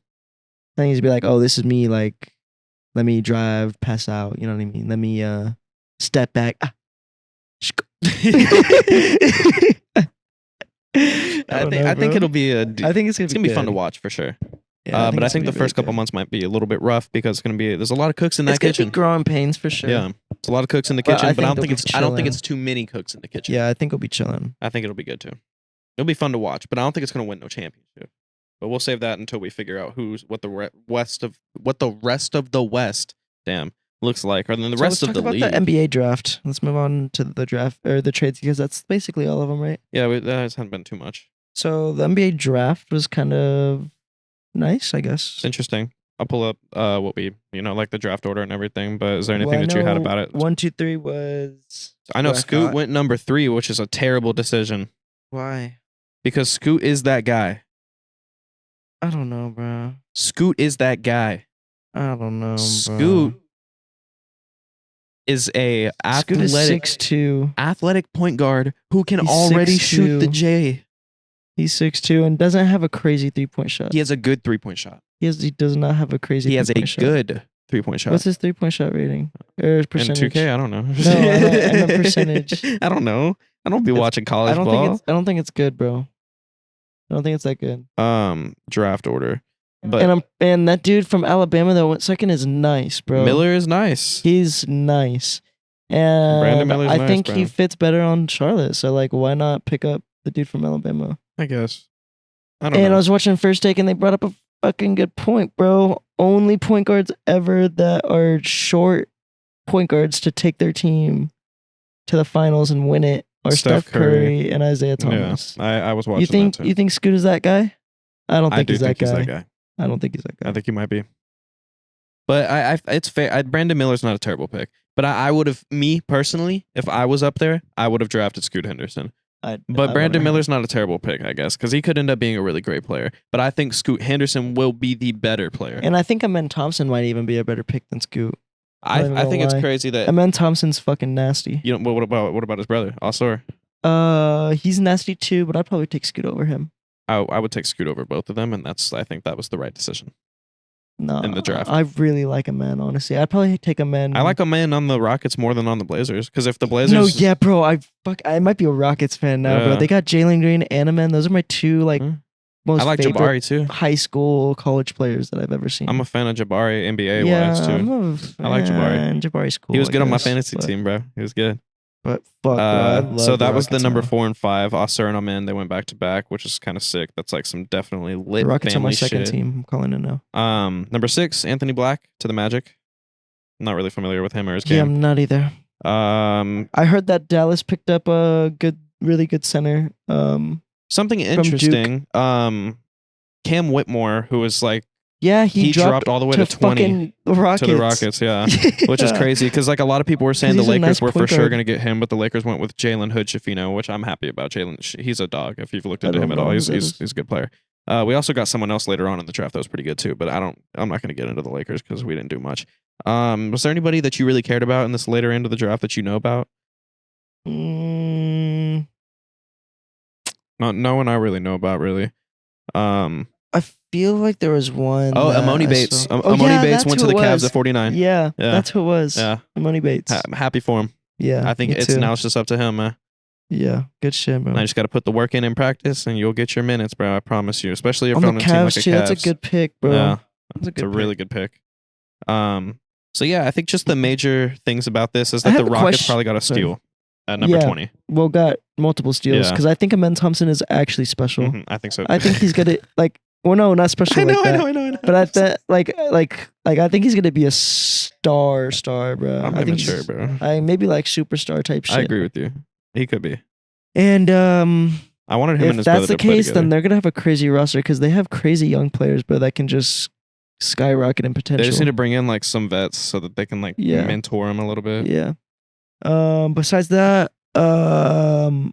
think he's gonna be like, oh, this is me. Like, let me drive, pass out. You know what I mean? Let me step back. Ah. I think it'll be I think it's gonna be fun to watch for sure. Yeah, but I think the first couple months might be a little bit rough because there's a lot of cooks in that it's gonna kitchen. be growing pains for sure. Yeah, it's a lot of cooks in the But kitchen, I but I don't think think they'll be it's too many cooks in the kitchen. Yeah, I think we'll be chilling. I think it'll be good too. It'll be fun to watch, but I don't think it's gonna win no championship. But we'll save that until we figure out what the rest of the West looks like, or then the rest of the league. Let's talk about the NBA draft. Let's move on to the draft or the trades because that's basically all of them, right? Yeah, that hasn't been too much. So the NBA draft was kind of nice, I guess. It's interesting. I'll pull up what we like the draft order and everything. But is there anything that you had about it? 1, 2, 3 was. I know Scoot went number 3, which is a terrible decision. Why? Because Scoot is that guy. I don't know, bro. Scoot is that guy. I don't know, bro. Scoot is a athletic 6'2", athletic point guard who can already shoot the J. He's 6'2" and doesn't have a crazy 3-point shot. He has a good 3-point shot. He does not have a crazy. He has a shot. Good 3-point shot. What's his 3-point shot rating or percentage? In 2K, I don't know. No, I meant percentage. I don't know. I don't be watching college ball. I don't think it's good, bro. I don't think it's that good. Draft order, but and that dude from Alabama that went second is nice, bro. Miller is nice. He's nice, and Brandon Miller's I nice, think bro. he fits better on Charlotte. So like, why not pick up the dude from Alabama? I guess. I don't know. know. I was watching First Take, and they brought up a fucking good point, bro. Only point guards ever that are short point guards to take their team to the finals and win it are Steph Curry and Isaiah Thomas. Yeah, I was watching that too. You think Scoot is that guy? I don't think he's that guy. He's that guy. I don't think he's that guy. I think he might be. But it's fair. Brandon Miller's not a terrible pick. But I would have, me personally, if I was up there, I would have drafted Scoot Henderson. But Brandon Miller's not a terrible pick, I guess, because he could end up being a really great player. But I think Scoot Henderson will be the better player. And I think Amen Thompson might even be a better pick than Scoot. I think it's crazy that Amen Thompson's fucking nasty. You know, what about his brother, Osor? He's nasty too, but I'd probably take Scoot over him. I would take Scoot over both of them, and I think that was the right decision. No, in the draft. I really like Amen, honestly. I'd probably take Amen. I like Amen on the Rockets more than on the Blazers, because if the Blazers... No, yeah, bro. I might be a Rockets fan now, bro. They got Jalen Green and Amen. Those are my two most I like favorite Jabari too. High school, college players that I've ever seen. I'm a fan of Jabari NBA wise too. I like Jabari. Jabari's cool. He was good on my fantasy team, bro. He was good. But fuck, bro, so that was the number 4 and 5. Osir and Amen, they went back to back, which is kind of sick. That's like some definitely lit the Rockets family on my second shit. team. I'm calling it now. Number 6, Anthony Black to the Magic. I'm not really familiar with him or his game. Yeah, I'm not either. I heard that Dallas picked up a really good center. Something interesting. Cam Whitmore, who was like, he dropped all the way to 20 to the Rockets, yeah. Which is crazy because like a lot of people were saying the Lakers were for sure going to get him, but the Lakers went with Jalen Hood-Schifino, which I'm happy about. Jalen, he's a dog. If you've looked into him at all, he's a good player. We also got someone else later on in the draft that was pretty good too, but I'm not going to get into the Lakers because we didn't do much. Was there anybody that you really cared about in this later end of the draft that you know about? No one I really know about really. I feel like there was one. Oh, Amoni Bates. Amoni Bates went to the Cavs at 49. Yeah, that's who it was. Yeah, Amoni Bates. Happy for him. Yeah, I think now it's just up to him, man. Yeah, good shit, bro. I just got to put the work in practice, and you'll get your minutes, bro. I promise you. Especially if on you're on the a team like Cavs the too. Cavs. That's a good pick, bro. Yeah, it's a really good pick. So yeah, I think just the major things about this is that the Rockets probably got a steal at number 20. Well, got multiple steals because I think Amen Thompson is actually special. I think so. I think he's gonna like. Well, no, not special. I know. But I thought, I think he's gonna be a star, bro. I'm not sure, bro. Maybe like superstar type shit. I agree with you. He could be. And I wanted him and his brother to play together. If that's the case, then they're gonna have a crazy roster because they have crazy young players, bro, that can just skyrocket in potential. They just need to bring in like some vets so that they can mentor him a little bit. Yeah. Besides that,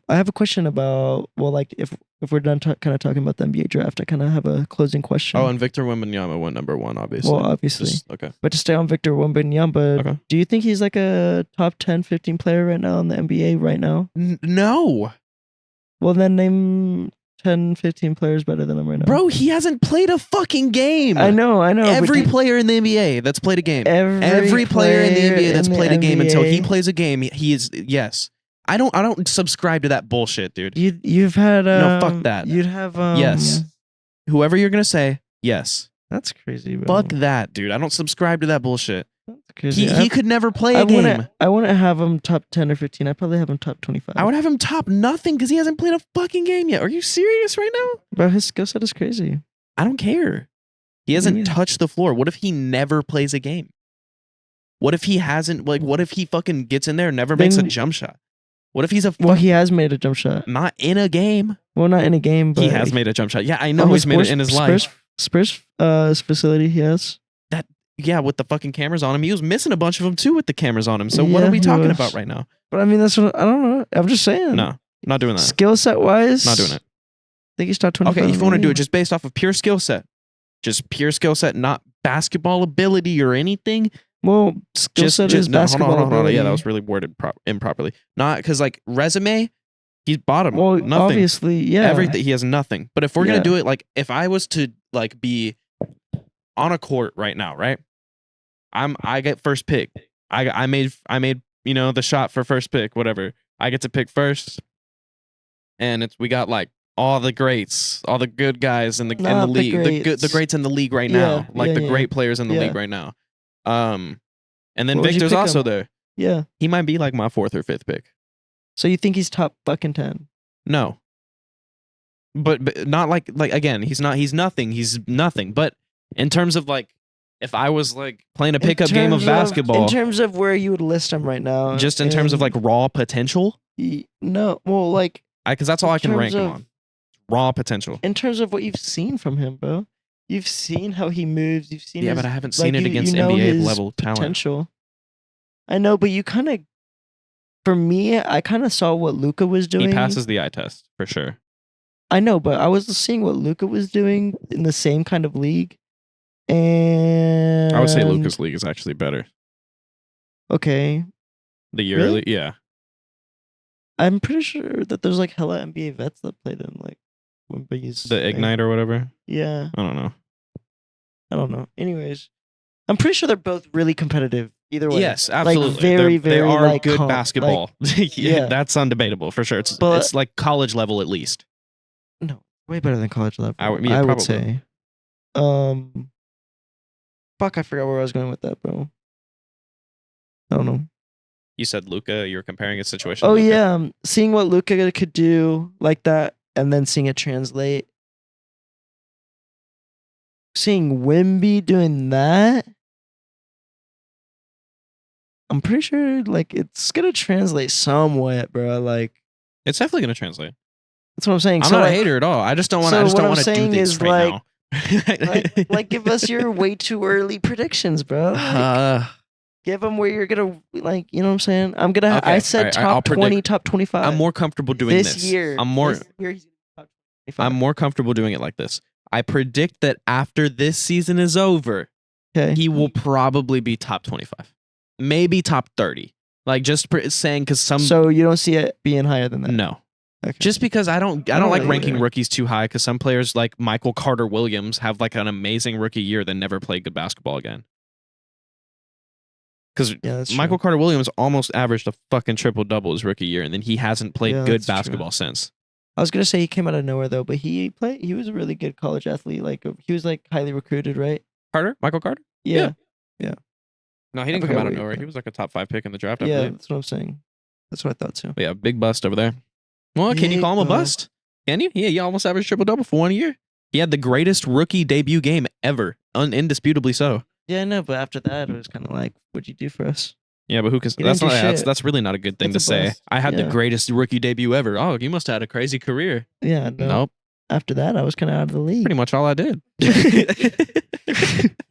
I have a question about like if we're done kind of talking about the NBA draft, I kind of have a closing question. Oh, and Victor Wembanyama went number 1, obviously. Well, obviously. Okay. But to stay on Victor Wembanyama, Okay. do you think he's like a top 10, 15 player right now in the NBA right now? No. Well, then name 10, 15 players better than him right now. Bro, he hasn't played a fucking game. I know. Every player in the NBA that's played a game. Every player in the NBA that's played a game until he plays a game, he is yes. I don't subscribe to that bullshit, dude. You've had no, fuck that. You'd have yes. Whoever you're gonna say, yes. That's crazy, bro. Fuck that, dude. I don't subscribe to that bullshit. That's crazy. He could never play a game. I wouldn't have him top 10 or 15. I'd probably have him top 25. I would have him top nothing because he hasn't played a fucking game yet. Are you serious right now? Bro, his skill set is crazy. I don't care. He hasn't touched the floor. What if he never plays a game? What if he hasn't, like, what if he fucking gets in there and never makes a jump shot? What if he's a... Well, he has made a jump shot. Not in a game. Well, not in a game, but... He has made a jump shot. Yeah, I know he's made it in his life. Spurs facility, he has. Yeah, with the fucking cameras on him. He was missing a bunch of them, too, with the cameras on him. So what are we talking about right now? But I mean, that's what... I don't know. I'm just saying. No, not doing that. Skill set-wise... Not doing it. I think he's top 25. Okay, if you want to do it just based off of pure skill set. Just pure skill set, not basketball ability or anything. Well, skill set is basketball hold on. ability. Yeah, that was really worded improperly. Not because, like, resume, he's bottom. Well, nothing. Obviously, yeah. Everything, he has nothing. But if we're going to do it, like, if I was to, like, be on a court right now, right? I get first pick. I made you know, the shot for first pick, whatever. I get to pick first. And we got, like, all the greats, all the good guys in the league, the greats in the league right now, like the great players in the league right now. And then Victor's also there. Yeah, he might be like my 4th or 5th pick. So you think he's top fucking 10? No, but not like again, he's nothing. But in terms of like, if I was like playing a pickup game of basketball, in terms of where you would list him right now, just in terms of like raw potential. No, well, like because that's all I can rank him on. Raw potential. In terms of what you've seen from him, bro. You've seen how he moves. You've seen but I haven't seen it against NBA level potential. I know, but you kind of, for me, I kind of saw what Luka was doing. He passes the eye test for sure. I know, but I was seeing what Luka was doing in the same kind of league, and I would say Luka's league is actually better. Okay. The yearly, yeah. I'm pretty sure that there's like hella NBA vets that played in like the Ignite or whatever. Yeah. I don't know. Anyways, I'm pretty sure they're both really competitive. Either way. Yes, absolutely. Like very, they are like, good basketball. Yeah, that's undebatable for sure. It's like college level at least. No, way better than college level. I would say. Fuck, I forgot where I was going with that, bro. I don't know. You said Luka. You were comparing a situation. Oh yeah, seeing what Luka could do like that, and then seeing it translate. Seeing Wemby doing that, I'm pretty sure like it's gonna translate somewhat, bro. Like it's definitely gonna translate. That's what I'm saying. I'm not a hater at all. I just don't want. I just don't want to do this right now. like, give us your way too early predictions, bro. Like, give them where you're gonna like. You know what I'm saying? I'm gonna. Okay, I said top 20, top 25. I'm more comfortable doing this year. I'm more. This year he's top 25. I'm more comfortable doing it like this. I predict that after this season is over, he will probably be top 25, maybe top 30. Like just saying because some. So you don't see it being higher than that? No. Okay. Just because I don't like ranking rookies too high because some players like Michael Carter Williams have like an amazing rookie year that never played good basketball again. Because Michael Carter Williams almost averaged a fucking triple-double his rookie year, and then he hasn't played good basketball since. I was gonna say he came out of nowhere though, but he was a really good college athlete. Like he was like highly recruited, right? Michael Carter? Yeah. No, he didn't come out of nowhere. He was like a top 5 pick in the draft. I believe. That's what I'm saying. That's what I thought too. But yeah, big bust over there. Well, can you call him a bust? Can you? Yeah, he almost averaged triple-double for 1 year. He had the greatest rookie debut game ever, indisputably so. Yeah, no, but after that, it was kind of like, what'd you do for us? Yeah, but who can? That's really not a good thing to say. I had the greatest rookie debut ever. Oh, you must have had a crazy career. Yeah, no. Nope. After that, I was kind of out of the league. Pretty much all I did.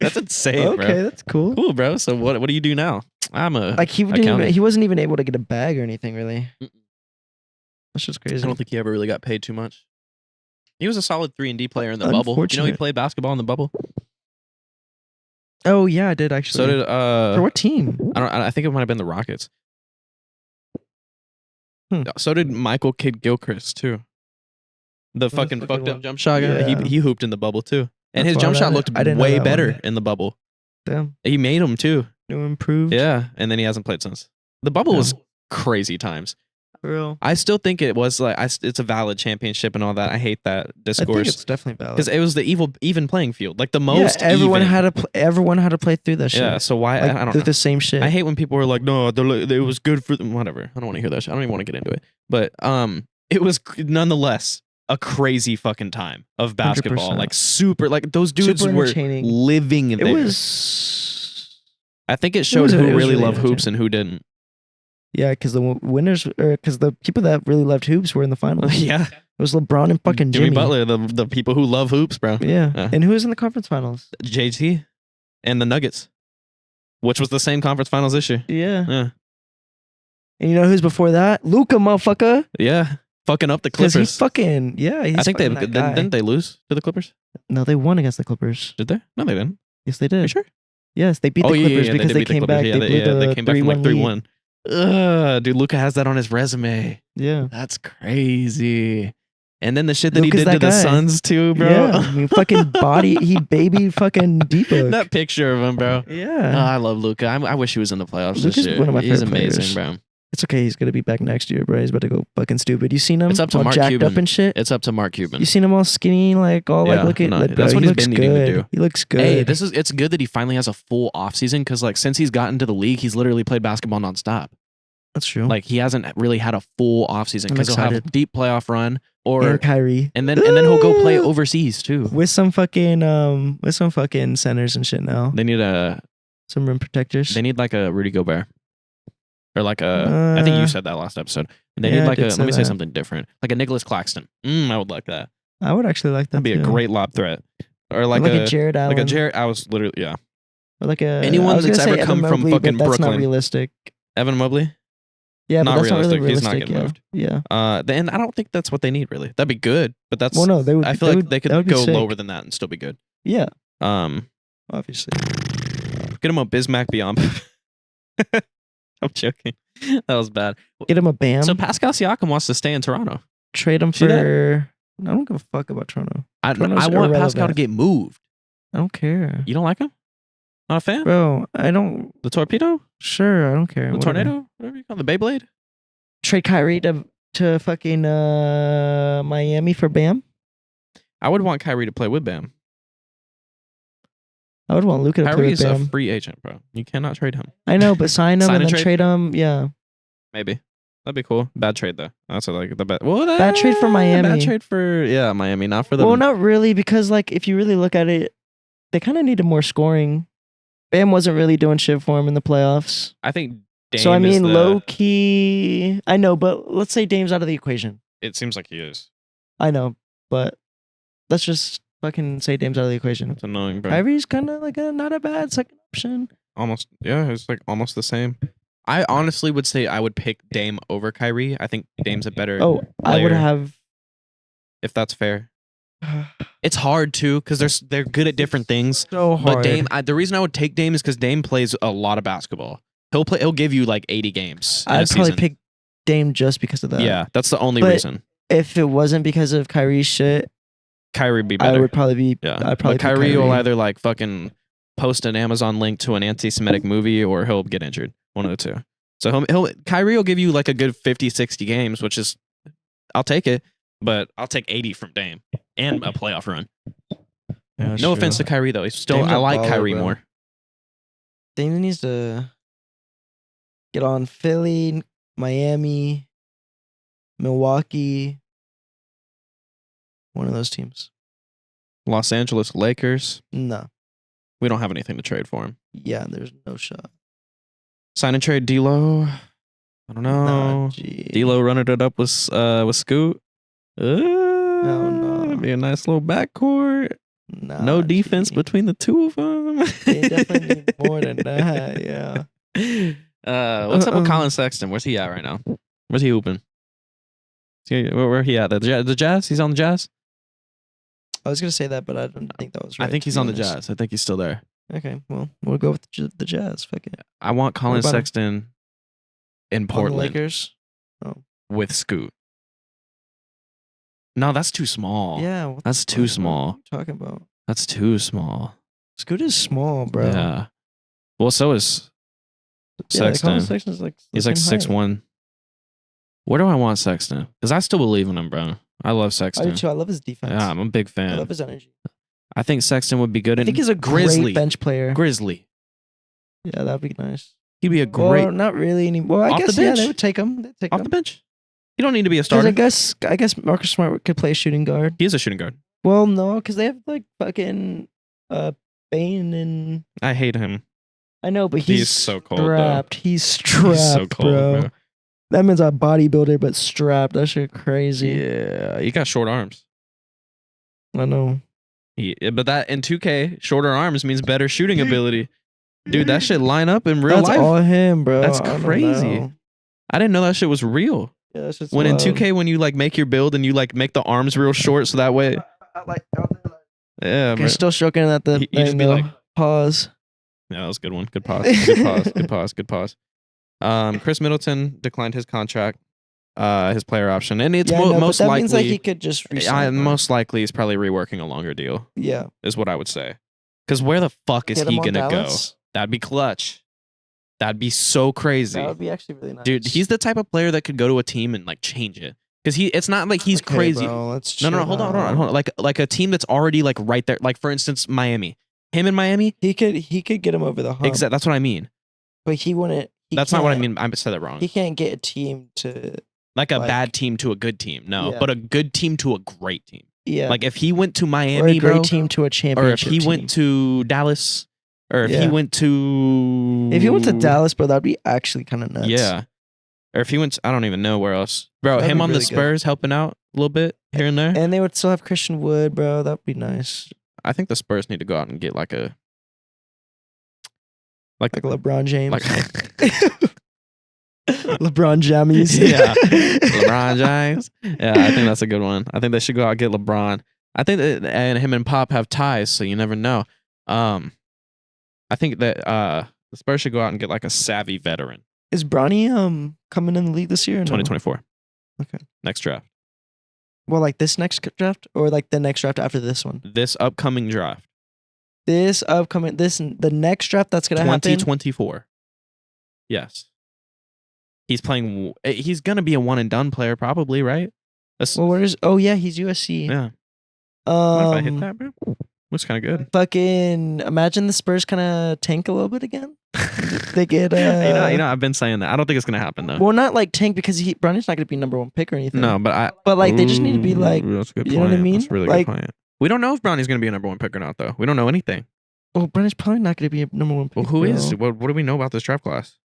That's insane, bro. Okay, that's cool. Cool, bro. So what do you do now? I'm a like he wasn't even able to get a bag or anything really. That's just I crazy. don't think he ever really got paid too much. He was a solid 3-and-D player in the bubble. You know, he played basketball in the bubble. Oh yeah, I did actually. So did For what team? I think it might have been the Rockets. So did Michael Kidd Gilchrist too. The fucking fucked up jump shot guy. Yeah. He hooped in the bubble too, and That's his jump wild. shot looked I didn't know way that better one. in the bubble. Damn. He made him too. New improved. Yeah, and then he hasn't played since. The bubble was crazy times. For real. I still think it was like it's a valid championship and all that. I hate that I think discourse it's definitely valid. because it was the even playing field, like the most. Yeah, everyone even. had to play through that shit. Yeah, so why Like, I don't through know. the same shit. I hate when people are like, no, it was good for them. Whatever. I don't want to hear that shit. I don't even want to get into it. But it was nonetheless a crazy fucking time of basketball. 100%. Like super, like those dudes Super were entertaining. living It there. was. I think it showed it who was really really loved hoops and who didn't. Yeah, because the winners, because the people that really loved hoops were in the finals. Yeah, It was LeBron and fucking Jimmy Jimmy. Butler, the people who love hoops, bro. Yeah. And who was in the conference finals? JT and the Nuggets, which was the same conference finals this year. Yeah. Yeah, And you know who's before that? Luka, motherfucker. yeah, fucking up the Because Clippers. he's fucking, yeah. He's I think they fucking that guy. didn't they lose to the Clippers? No, they won against the Clippers. Did they? No, they didn't. Yes, they Are you did. sure? Yes, they beat the Clippers because did they beat the came Clippers. back. Yeah, They blew the came back from like 3-1 lead. 3-1. Ugh, dude, Luca has that on his resume. Yeah. That's crazy. And then the shit that Luka's he did that to the guy. Suns too, bro. Yeah. I mean, fucking body. He baby fucking D-Book. That picture of him, bro. Oh, Yeah. I love Luca. I wish he was in the playoffs Luka's this year. one of my He's favorite amazing, players. bro. It's okay. He's going to be back next year, bro. He's about to go fucking stupid. You seen him? It's up to all Mark jacked Cuban. up and shit? It's up to Mark Cuban. You seen him all skinny, like all Yeah, like looking? no, like, bro, that's what he he's looks been needing to good. do. He looks good. Hey, it's good that he finally has a full offseason because like since he's gotten to the league, he's literally played basketball nonstop. That's true. Like he hasn't really had a full offseason because he'll have a excited. deep playoff run or and Kyrie. and then he'll go play overseas too. with some fucking centers and shit now. They need Some rim protectors. like a Rudy Gobert. Or like a I think you said that last episode. They yeah, need I like a did let say me say that. something different. Like a Nicholas Claxton. I would like that. I would actually like that. That'd be a too. great lob threat. Or Or like, a Jared Allen. like a Jared I was literally yeah. Or like a Anyone I was that's gonna say ever come Evan from Mobley, fucking but that's Brooklyn. not realistic. Evan Mobley. Yeah, Not but that's not really realistic. He's not realistic. getting Yeah. moved. Yeah. Then I don't think that's what they need really. That'd be good, but that's Well, no, they would. I feel like they that could would be go sick. lower than that and still be good. Yeah, Um obviously. Get him a Bismack Beyond. I'm joking. That was bad. Get him a Bam. So Pascal Siakam wants to stay in Toronto. Trade him See that? for. I don't give a fuck about Toronto. I Toronto's want Pascal to irrelevant. get moved. I don't care, You don't like him? Not a fan? bro. I don't. The torpedo? Sure, I don't care. The whatever. tornado? Whatever you call it. The Beyblade? Trade Kyrie to fucking Miami for Bam. I would want Kyrie to play with Bam. I would want Luka to play Kyrie with is a Bam. free agent, bro. You cannot trade him. I know, but sign him Sign and and then trade? trade him. Yeah, Maybe. That'd be cool. Bad trade though. That's like the bad. Well, Bad trade for Miami. Bad trade for Miami, not for them. well, not really, because like if you really look at it, they kind of needed more scoring. Bam wasn't really doing shit for him in the playoffs. I think. Dame So I is mean, the- low key. I know, but let's say Dame's out of the equation. It seems like he is. I know, but let's just fucking say Dame's out of the equation. It's annoying, bro. Kyrie's kind of like a not a bad second option. Almost. Yeah, it's like almost the same. I honestly would say I would pick Dame over Kyrie. I think Dame's a better. Oh, I would player, have. if that's fair. It's hard too because they're good at different things. So hard. But Dame, the reason I would take Dame is because Dame plays a lot of basketball. He'll give you like 80 games. In I'd a probably season. pick Dame just because of that. Yeah, that's the only But reason. If it wasn't because of Kyrie's shit, Kyrie be better. I would probably be. yeah, I'd probably but pick Kyrie will either like fucking post an Amazon link to an anti-Semitic movie or he'll get injured. One of the two. So Kyrie will give you like a good 50, 60 games, which is I'll take it, but I'll take 80 from Dame and a playoff run. Yeah, No offense to Kyrie though. He's still Dame's I a like baller, Kyrie bro. more. Dame needs to get on Philly, Miami, Milwaukee. One of those teams. Los Angeles Lakers. No. We don't have anything to trade for him. Yeah, there's no shot. Sign and trade D'Lo. I don't know. Nah, gee. D'Lo running it up with Scoot. no. It'd be a nice little backcourt. Nah, No defense gee. between the two of them. They definitely need more than that. Yeah. What's up with Colin Sexton? Where's he at right now? Where's he hooping? Where he at? The Jazz? He's on the Jazz? I was gonna say that, but I don't think that was right. I think to he's be on the honest. Jazz. I think he's still there. Okay, well, we'll go with the Jazz. Fuck it. I want Colin about him? Sexton in On the Portland Lakers. with Scoot. No, that's too small. Yeah, what That's the too fuck? small. What are you talking about? That's too small. Scoot is small, bro. Yeah. Well, so is Colin Sexton. Sexton's like the He's like same height. 6'1". Where do I want Sexton? Because I still believe in him, bro. I love I do Sexton. too. I love his defense. Yeah, I'm a big I fan. love his energy. I think Sexton would be good. I in think he's a Grizzly. great bench player. Grizzly. Yeah, that'd be nice. He'd be a great Well, not really anymore. Well, I Off the guess yeah, bench? they would take him. They'd take off him. the bench. You don't need to be a 'Cause starter. I guess Marcus Smart could play shooting guard. He is a shooting guard. Well, no, because they have like fucking Bane and I hate him. I know, but he's so cold, though. strapped. He's strapped, He's so cold, bro. That man's a bodybuilder, but strapped. That shit crazy. Yeah, he got short arms. I know. But that in 2K, shorter arms means better shooting ability. Dude, that shit line up in real That's life. all him, bro. That's I don't crazy. know. I didn't know that shit was real. Yeah, that's just When in wild. 2K, when you like make your build and you like make the arms real short, so that way, yeah, You're still stroking at the You just thing, be though. like- Pause. yeah, that was a good one. Good pause. Good pause. Good pause. Good pause. Chris Middleton declined his contract, his player option, and it's Yeah, I know, most but that likely. means like he could just resign. Most likely, he's probably reworking a longer deal. Yeah. Is what I would say. Because where the fuck is Get he him on gonna go? Dallas? That'd be clutch. That'd be so crazy, That would be actually really nice. dude. He's the type of player that could go to a team and like change it. Because it's not like he's Okay, crazy. Bro, let's No, chill hold on. out. Like a team that's already like right there. Like for instance, Miami. Him in Miami. He could get him over the hump. That's what I mean. But he wouldn't. That's not what I mean. I said that wrong. He can't get a team to. Like a like- bad team to a good team. No, Yeah. but a good team to a great team. Yeah. Like if he went to or Miami, a great bro, team to a or if championship. he team. went to Dallas, or if he Yeah. went to Dallas, bro, that'd be actually kind of nuts. yeah, or if he went, I don't even know where else, bro. That'd him be on the really good. Spurs helping out a little bit here and there. And they would still have Christian Wood, bro. That'd be nice. I think the Spurs need to go out and get like Like LeBron James. like LeBron jammies. yeah, LeBron James. Yeah, I think that's a good one. I think they should go out and get LeBron. I think that, and him and Pop have ties, so you never know. I think that the Spurs should go out and get like a savvy veteran. Is Bronny coming in the league this year? Or no? 2024. Okay. Next draft. Well, like this next draft, or like the next draft after this one. This upcoming draft. The next draft that's gonna happen. 2024. Yes. He's playing. He's gonna be a one and done player, probably, right? Well, where is? Oh yeah, he's USC. Yeah. What if I hit that, bro? Looks kind of good. Fucking imagine the Spurs kind of tank a little bit again. They get you know, I've been saying that. I don't think it's gonna happen though. well, not like tank because Bronny's not gonna be number one pick or anything. No, but But like they just need to be like, Ooh, that's a good you know what I point. mean? That's a really Like- good point. We don't know if Brownie's gonna be a number one pick or not, though. We don't know anything. well, Bronny's probably not gonna be a number one pick. Well, who is? bro. What do we know about this draft class?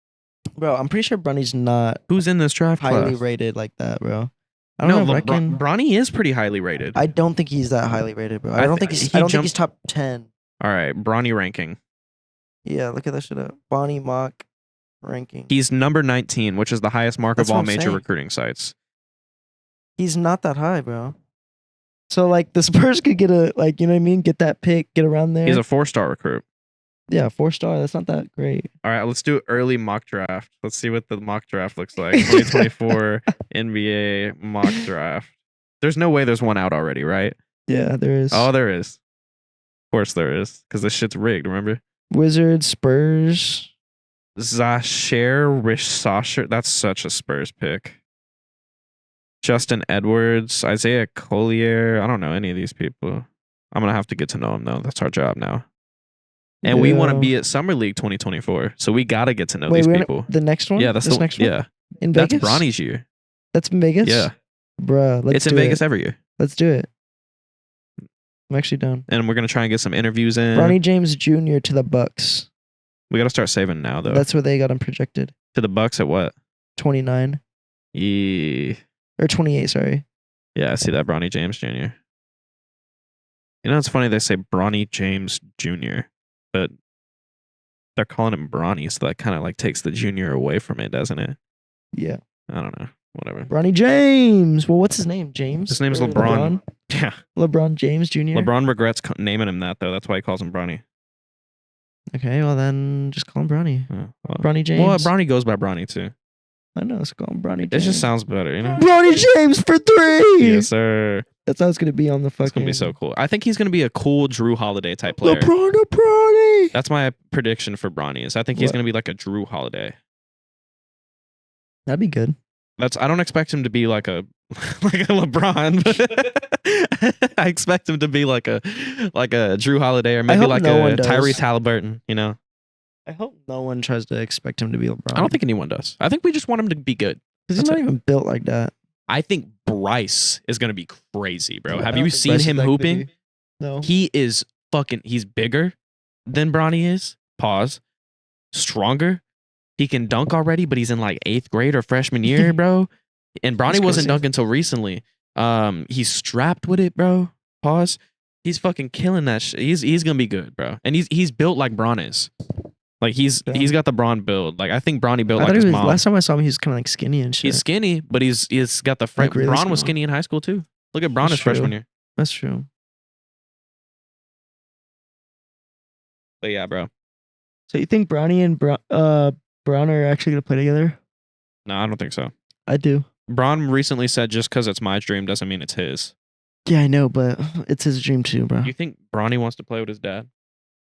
Bro, I'm pretty sure Bronny's not Who's in this draft highly class? rated like that, bro. I don't know. I reckon. Bronny is pretty highly rated. I don't think he's that highly rated, bro. I don't think he's. he I don't think jumped- he's top 10. All right, Bronny ranking. Yeah, look at that shit up. Bonnie Mock ranking. He's number 19, which is the highest mark That's of what all I'm major saying. recruiting sites. He's not that high, bro. So like the Spurs could get a like, you know what I mean? Get that pick, get around there. He's a 4-star recruit. yeah, 4-star. That's not that great. All right, let's do early mock draft. Let's see what the mock draft looks like. 2024 NBA mock draft. There's no way there's one out already, right? Yeah, there is. Oh, there is. Of course there is, because this shit's rigged, remember? Wizards, Spurs. Zashair Rishasher. That's such a Spurs pick. Justin Edwards, Isaiah Collier. I don't know any of these people. I'm going to have to get to know them, though. That's our job now. And we want to Yeah. be at Summer League 2024. So we got to get to know Wait, these we're people. the next one? Yeah, that's this the next one? Yeah, In that's Vegas? Bronny's year. That's in Vegas? Yeah, Bruh, let's it's in do Vegas it. every year. Let's do it. I'm actually down. And we're going to try and get some interviews in. Bronny James Jr. to the Bucks. We got to start saving now, though. That's where they got him projected. To the Bucks at what? 29. Yeah. Or 28, sorry. Yeah, I see that. Bronny James Jr. You know, it's funny they say Bronny James Jr., but they're calling him Bronny, so that kind of like takes the junior away from it, doesn't it? Yeah. I don't know. whatever. Bronny James. Well, what's his name? James. His name is Or LeBron. Yeah. LeBron James Jr. LeBron regrets naming him that though. That's why he calls him Bronny. Okay, well then just call him Bronny. Well, Bronny James. Well, Bronny goes by Bronny too. I know, let's call him Bronny It James. just sounds better, you know. Bronny James for 3. Yes, sir. That's how it's gonna be on the fucking. It's gonna be so cool. I think he's gonna be a cool Drew Holiday type player. Bronny. That's my prediction for Bronny. Is I think he's What? gonna be like a Drew Holiday. That'd be good. I don't expect him to be like a LeBron. But I expect him to be like a Drew Holiday or maybe hope like no a one does. Tyrese Halliburton. You know, I hope no one tries to expect him to be LeBron. I don't think anyone does. I think we just want him to be good. because he's that's not even built like that. I think Bryce is gonna be crazy, bro. I Have don't you think seen Bryce is him that good, hooping? dude. No. He is fucking. He's bigger than Bronny is. Pause. Stronger. He can dunk already, but he's in like 8th grade or freshman year, bro. And Bronny That's wasn't crazy. dunking until recently. He's strapped with it, bro. Pause. He's fucking killing that shit. He's gonna be good, bro. And he's built like Bron is. Like he's got the Bron build. Like I think Bronny built I like thought his he was, mom. last time I saw him, he was kind of like skinny and shit. He's skinny, but he's got the frame. Like really Bron was small. skinny in high school too. Look at Bron That's his freshman true. year. That's true. But yeah, bro. So you think Bronny and Brown are actually gonna play together? No, I don't think so. I do. Bron recently said just because it's my dream doesn't mean it's his. Yeah, I know, but it's his dream too, bro. You think Bronny wants to play with his dad?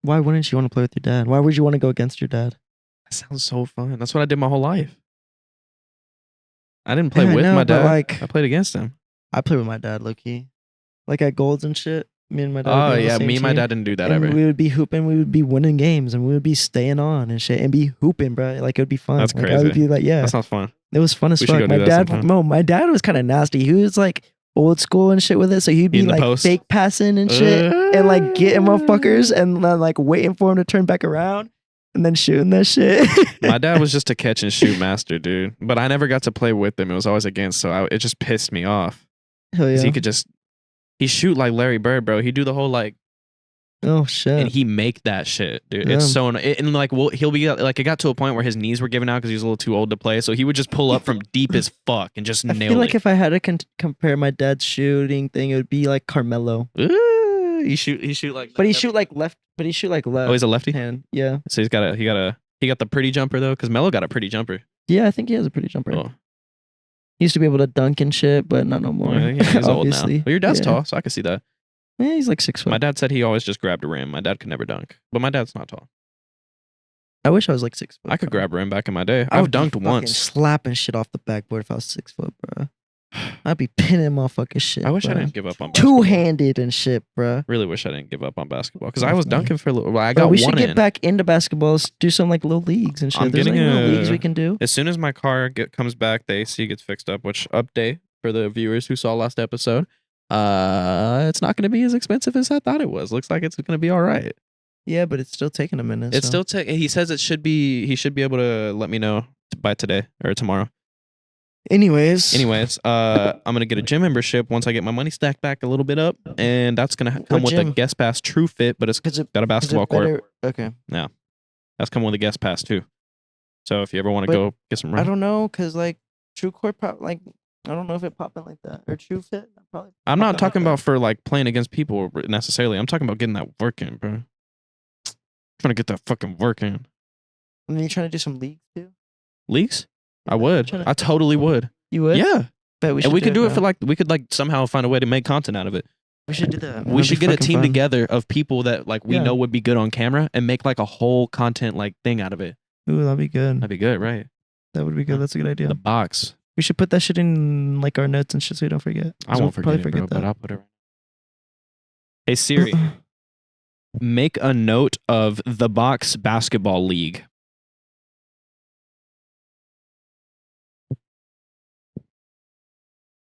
Why wouldn't you want to play with your dad? Why would you want to go against your dad? That sounds so fun. That's what I did my whole life. I didn't play Yeah, I with know, my but, dad. like- I played against him. I play with my dad, low key. Like at Golds and shit. Me and my dad. would Oh be on the yeah, same me and my team, dad didn't do that and ever. we would be hooping. We would be winning games, and we would be staying on and shit, and be hooping, bro. Like it would be fun. That's like, I would crazy. be like, yeah, That sounds fun. it was fun as We should fuck. go My do that dad, sometime. no, my dad was kind of nasty. He was like old school and shit with it, so he'd be In the like post? fake passing and shit, and like getting motherfuckers, and then like waiting for him to turn back around, and then shooting that shit. My dad was just a catch and shoot master, dude. But I never got to play with him. It was always against, so it just pissed me off. Hell 'Cause yeah. he shoot like Larry Bird, bro. He do the whole like, Oh shit. and he make that shit, dude. Yeah. It's so and like he'll be like, it got to a point where his knees were giving out because he was a little too old to play. So he would just pull up from deep as fuck and just I nail feel like it. if I had to compare my dad's shooting thing, it would be like Carmelo. Ooh, he shoot like, But he shoot like left. But he shoot like left. Oh, he's a lefty. hand. Yeah. So he got the pretty jumper though, because Melo got a pretty jumper. Yeah, I think he has a pretty jumper. Oh, He used to be able to dunk and shit, but not no more. yeah, he's old now. obviously. Well, your dad's Yeah. tall, so I can see that. Yeah, he's like 6 foot. My dad said he always just grabbed a rim. My dad could never dunk, but my dad's not tall. I wish I was like 6 foot. I could bro. grab a rim back in my day. I I've would be dunked fucking once. slapping shit off the backboard if I was 6 foot, bro. I'd be pinning motherfucking shit. I wish I bro. didn't give up on basketball. Two-handed and shit, bro. Really wish I didn't give up on basketball because That's I was me. dunking for a little. Well, I Bro, got we one should get in. back into basketball. Do some like little leagues and shit. I'm There's like getting little a- leagues we can do. As soon as my car comes back, the AC gets fixed up. Which update for the viewers who saw last episode? It's not going to be as expensive as I thought it was. Looks like it's going to be all right. Yeah, but it's still taking a minute. It's so. still he says it should be. He should be able to let me know by today or tomorrow. Anyways, I'm gonna get a gym membership once I get my money stacked back a little bit up, and that's gonna come with a gym? guest pass True Fit, but it's Is it got a is it basketball court. better- Okay. That's coming with a guest pass too. So if you ever want to But go get some I run, don't know, cause like True Court pop, like I don't know if it popping like that or True Fit. Probably. I'm not popping talking like about for like playing against people necessarily. I'm talking about getting that work in, bro. Trying to get that fucking work in. that. And then you trying to do some leagues too. Leagues? I Yeah, would. trying to- I totally would. You would? Yeah. Bet we should And we could do it for bro. like we could like somehow find a way to make content out of it. We should do that. We That'd should be get a fucking team fun. together of people that like we Yeah. know would be good on camera and make like a whole content like thing out of it. Ooh, that'd be good. That'd be good, right? That would be good. That's a good idea. The box. We should put that shit in like our notes and shit so we don't forget. I 'Cause won't we'll forget probably it, bro, but I'll put it. Hey Siri, make a note of the box basketball league.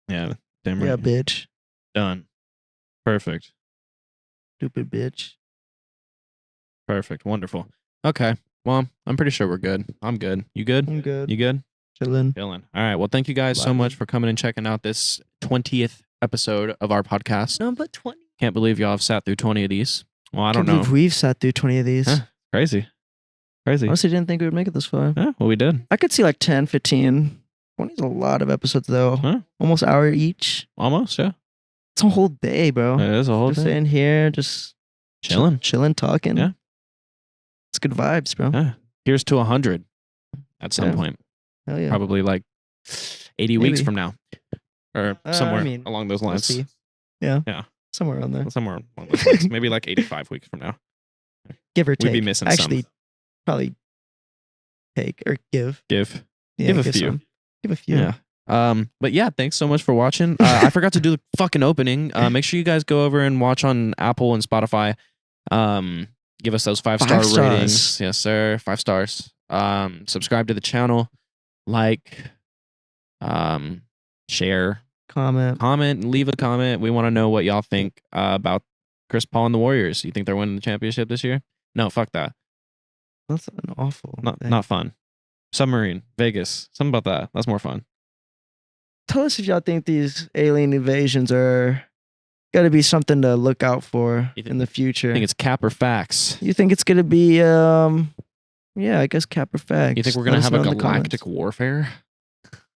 Yeah, damn right. Yeah, bitch. Done. Perfect. Stupid bitch. Perfect. Wonderful. Okay. Well, I'm pretty sure we're good. I'm good. You good? I'm good. You good? Chilling. Dylan. All right. Well, thank you guys so Vibing. much for coming and checking out this 20th episode of our podcast. Number 20. Can't believe y'all have sat through 20 of these. Well, I don't Can't know. believe we've sat through 20 of these. Huh? Crazy. Crazy. Honestly, didn't think we would make it this far. Yeah, well, we did. I could see like 10, 15. 20 is a lot of episodes though. Huh? Almost hour each. Almost, yeah. It's a whole day, bro. It is a whole Just thing. sitting here, just Chilling, talking. Yeah. It's good vibes, bro. Yeah. Here's to 100 at some Yeah. point. Hell yeah. Probably like 80 weeks Maybe. from now. Or I somewhere mean, along those We'll lines. see. Yeah. Yeah. Somewhere on there. Somewhere along those lines. Maybe like 85 weeks from now. Give or take. We'd be missing Actually, some. probably take or give. Give. Yeah, Give a few. some. Give a few. Yeah. But yeah, thanks so much for watching. I forgot to do the fucking opening. Make sure you guys go over and watch on Apple and Spotify. Give us those 5-star 5 stars. ratings. Yes, sir. 5 stars. Subscribe to the channel. Like. Share. Comment. Leave a comment. We want to know what y'all think about Chris Paul and the Warriors. You think they're winning the championship this year? No, fuck that. That's an awful. thing. Not fun. Submarine, Vegas. Something about that. That's more fun. Tell us if y'all think these alien invasions are got to be something to look out for You in the future. I think it's cap or facts. You think it's gonna be yeah, I guess cap or facts. You think we're Let gonna us have know a in the comments. galactic warfare?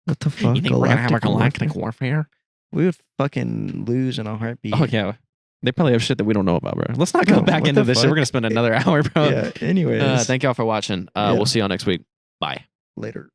What the fuck? You think we're gonna have a galactic warfare? warfare? We would fucking lose in a heartbeat. Oh yeah. They probably have shit that we don't know about, bro. Let's not go No, back what into the this shit. fuck? We're gonna spend another hour, bro. Yeah. Anyways. Thank y'all for watching. Yeah. We'll see y'all next week. Bye. Later.